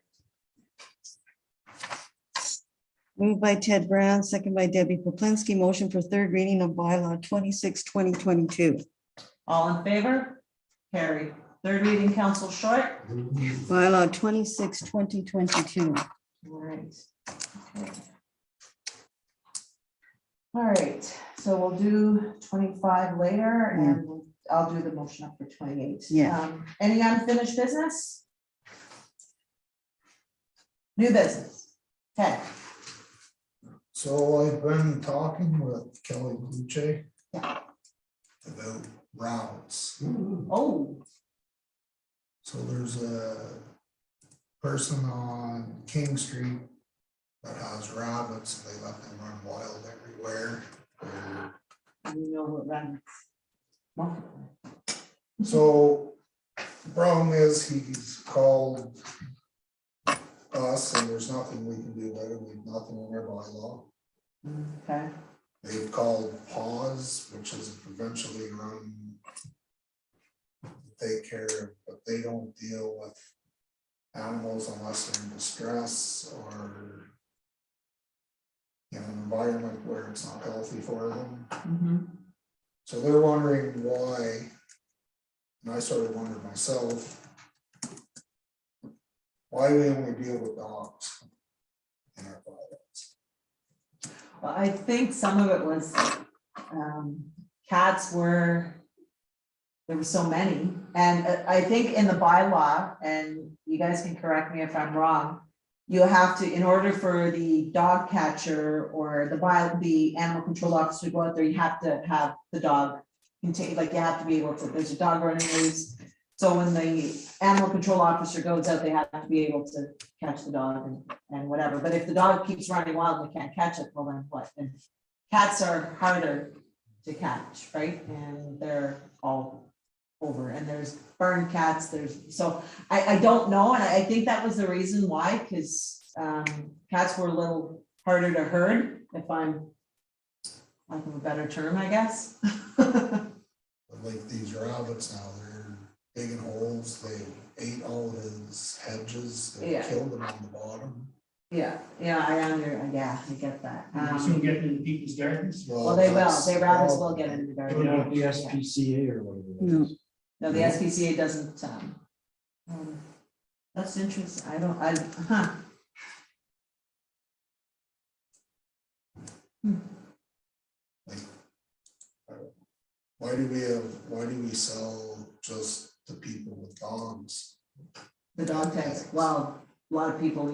Moved by Ted Brown, second by Debbie Poplinski. Motion for third reading of bylaw 26/2022. All in favor? Carried. Third reading, Council Short. Bylaw 26/2022. All right. Okay. All right, so we'll do 25 later and I'll do the motion up for 28. Yeah. Any unfinished business? New business. Okay. So I've been talking with Kelly Luce about routes. Oh, So there's a person on King Street that has rabbits, and they let them run wild everywhere. you know what that. So the problem is he's called us and there's nothing we can do about it. We've nothing in our bylaw. Okay, They've called PAWS, which is a provincially run take care of, but they don't deal with animals unless they're in distress or in an environment where it's not healthy for them. So they're wondering why, and I sort of wondered myself, why we only deal with dogs in our bylaws. Well, I think some of it was, cats were, there were so many, and I think in the bylaw, and you guys can correct me if I'm wrong, you have to, in order for the dog catcher or the animal control officer to go out there, you have to have the dog contain, like you have to be able to, there's a dog running loose. So when the animal control officer goes out, they have to be able to catch the dog and whatever. But if the dog keeps running wild and they can't catch it, well then what? And cats are harder to catch, right? And they're all over, and there's barn cats, so I don't know, and I think that was the reason why, because cats were a little harder to herd, if I'm lack of a better term, I guess. But like these rabbits now, they're digging holes, they ate all his hedges, they Yeah. killed them on the bottom. Yeah, I get that. Soon getting into people's gardens. Well, they will, that's the the rabbits will problem. get into the Put garden. out the SPCA or whatever. it No. is. No, the SPCA doesn't, that's interesting, huh. Why do we sell just to people with dogs? The dog tags, well, a lot of people,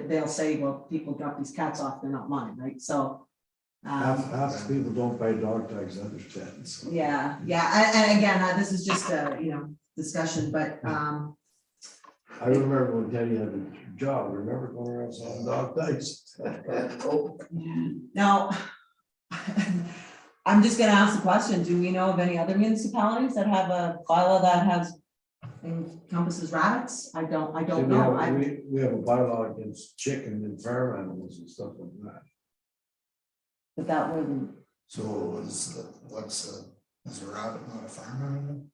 they'll say, well, people drop these cats off, they're not mine, right? So. Half the people don't buy dog tags, understand, so. Yeah, and again, this is just a, discussion, but, I remember when Teddy had a job, remember going around selling dog tags? now, I'm just gonna ask the question, do we know of any other municipalities that have a bylaw that has encompasses rabbits? I don't know. We have a bylaw against chicken and farm animals and stuff like that. But that wouldn't, So is a rabbit not a farm animal?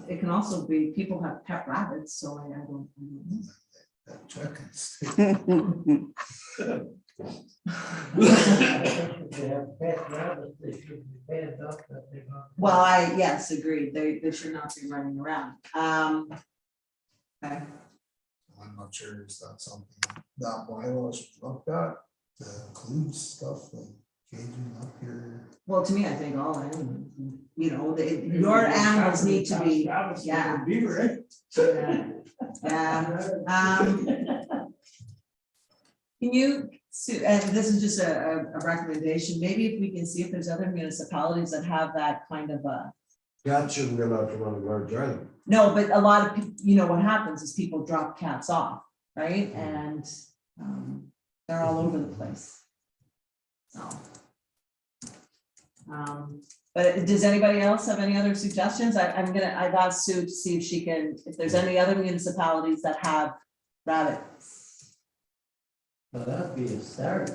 it can also be, people have pet rabbits, so I don't know. That chickens. Well, yes, agreed, they should not be running around. Okay. I'm not sure, is that something that bylaw should look at, to include stuff like caging up here? Well, to me, I think all animals, your animals need to be, yeah. Beaver, Yeah. Can you, and this is just a recommendation, maybe if we can see if there's other municipalities that have that kind of a. Cats shouldn't be allowed to run large either. No, but a lot of people, what happens is people drop cats off, right? And they're all over the place. So. But does anybody else have any other suggestions? I've asked Sue to see if there's any other municipalities that have rabbits. Well, that'd be a start.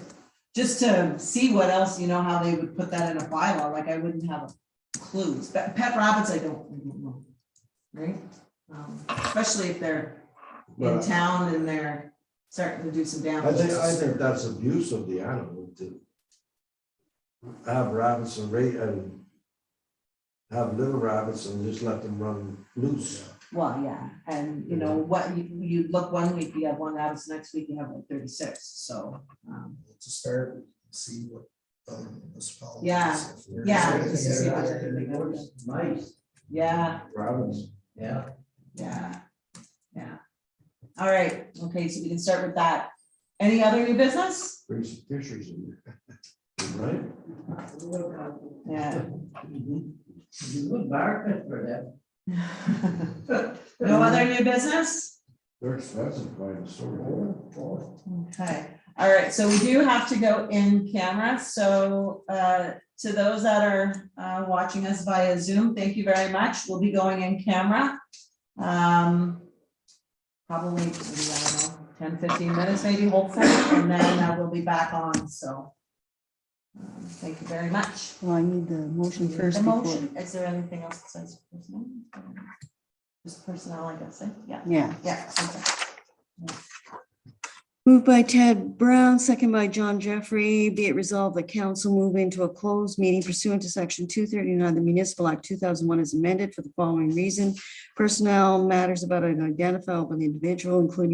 Just to see what else, how they would put that in a bylaw, like I wouldn't have a clue. But pet rabbits, I don't know, right? Especially if they're in Well, town and they're starting to do some damage. I think that's abuse of the animal to have rabbits and have little rabbits and just let them run loose. Well, yeah, and what you look one week, you have one rabbit, next week you have like 36, so. To start, see what other municipalities. Yeah, if there's yeah, anything just to see if out there's there. anything out there. Nice, Yeah, Rabbits. yeah. yeah. All right, okay, so we can start with that. Any other new business? Bring some fishers in there. Right? Yeah. You would market for them. No other new business? They're expensive by the store. Okay, all right, so we do have to go in camera, so to those that are watching us via Zoom, thank you very much. We'll be going in camera. Probably, I don't know, 10, 15 minutes maybe, hopefully, and then we'll be back on, so. Thank you very much. Well, I need the motion The first before. motion, is there anything else besides personnel? Just personnel, I guess, yeah, Yeah. yeah. Okay. Moved by Ted Brown, second by John Jeffrey. Be it resolved that council move into a closed meeting pursuant to section 239 of the Municipal Act 2001 as amended for the following reason. Personnel matters about an identifiable individual, including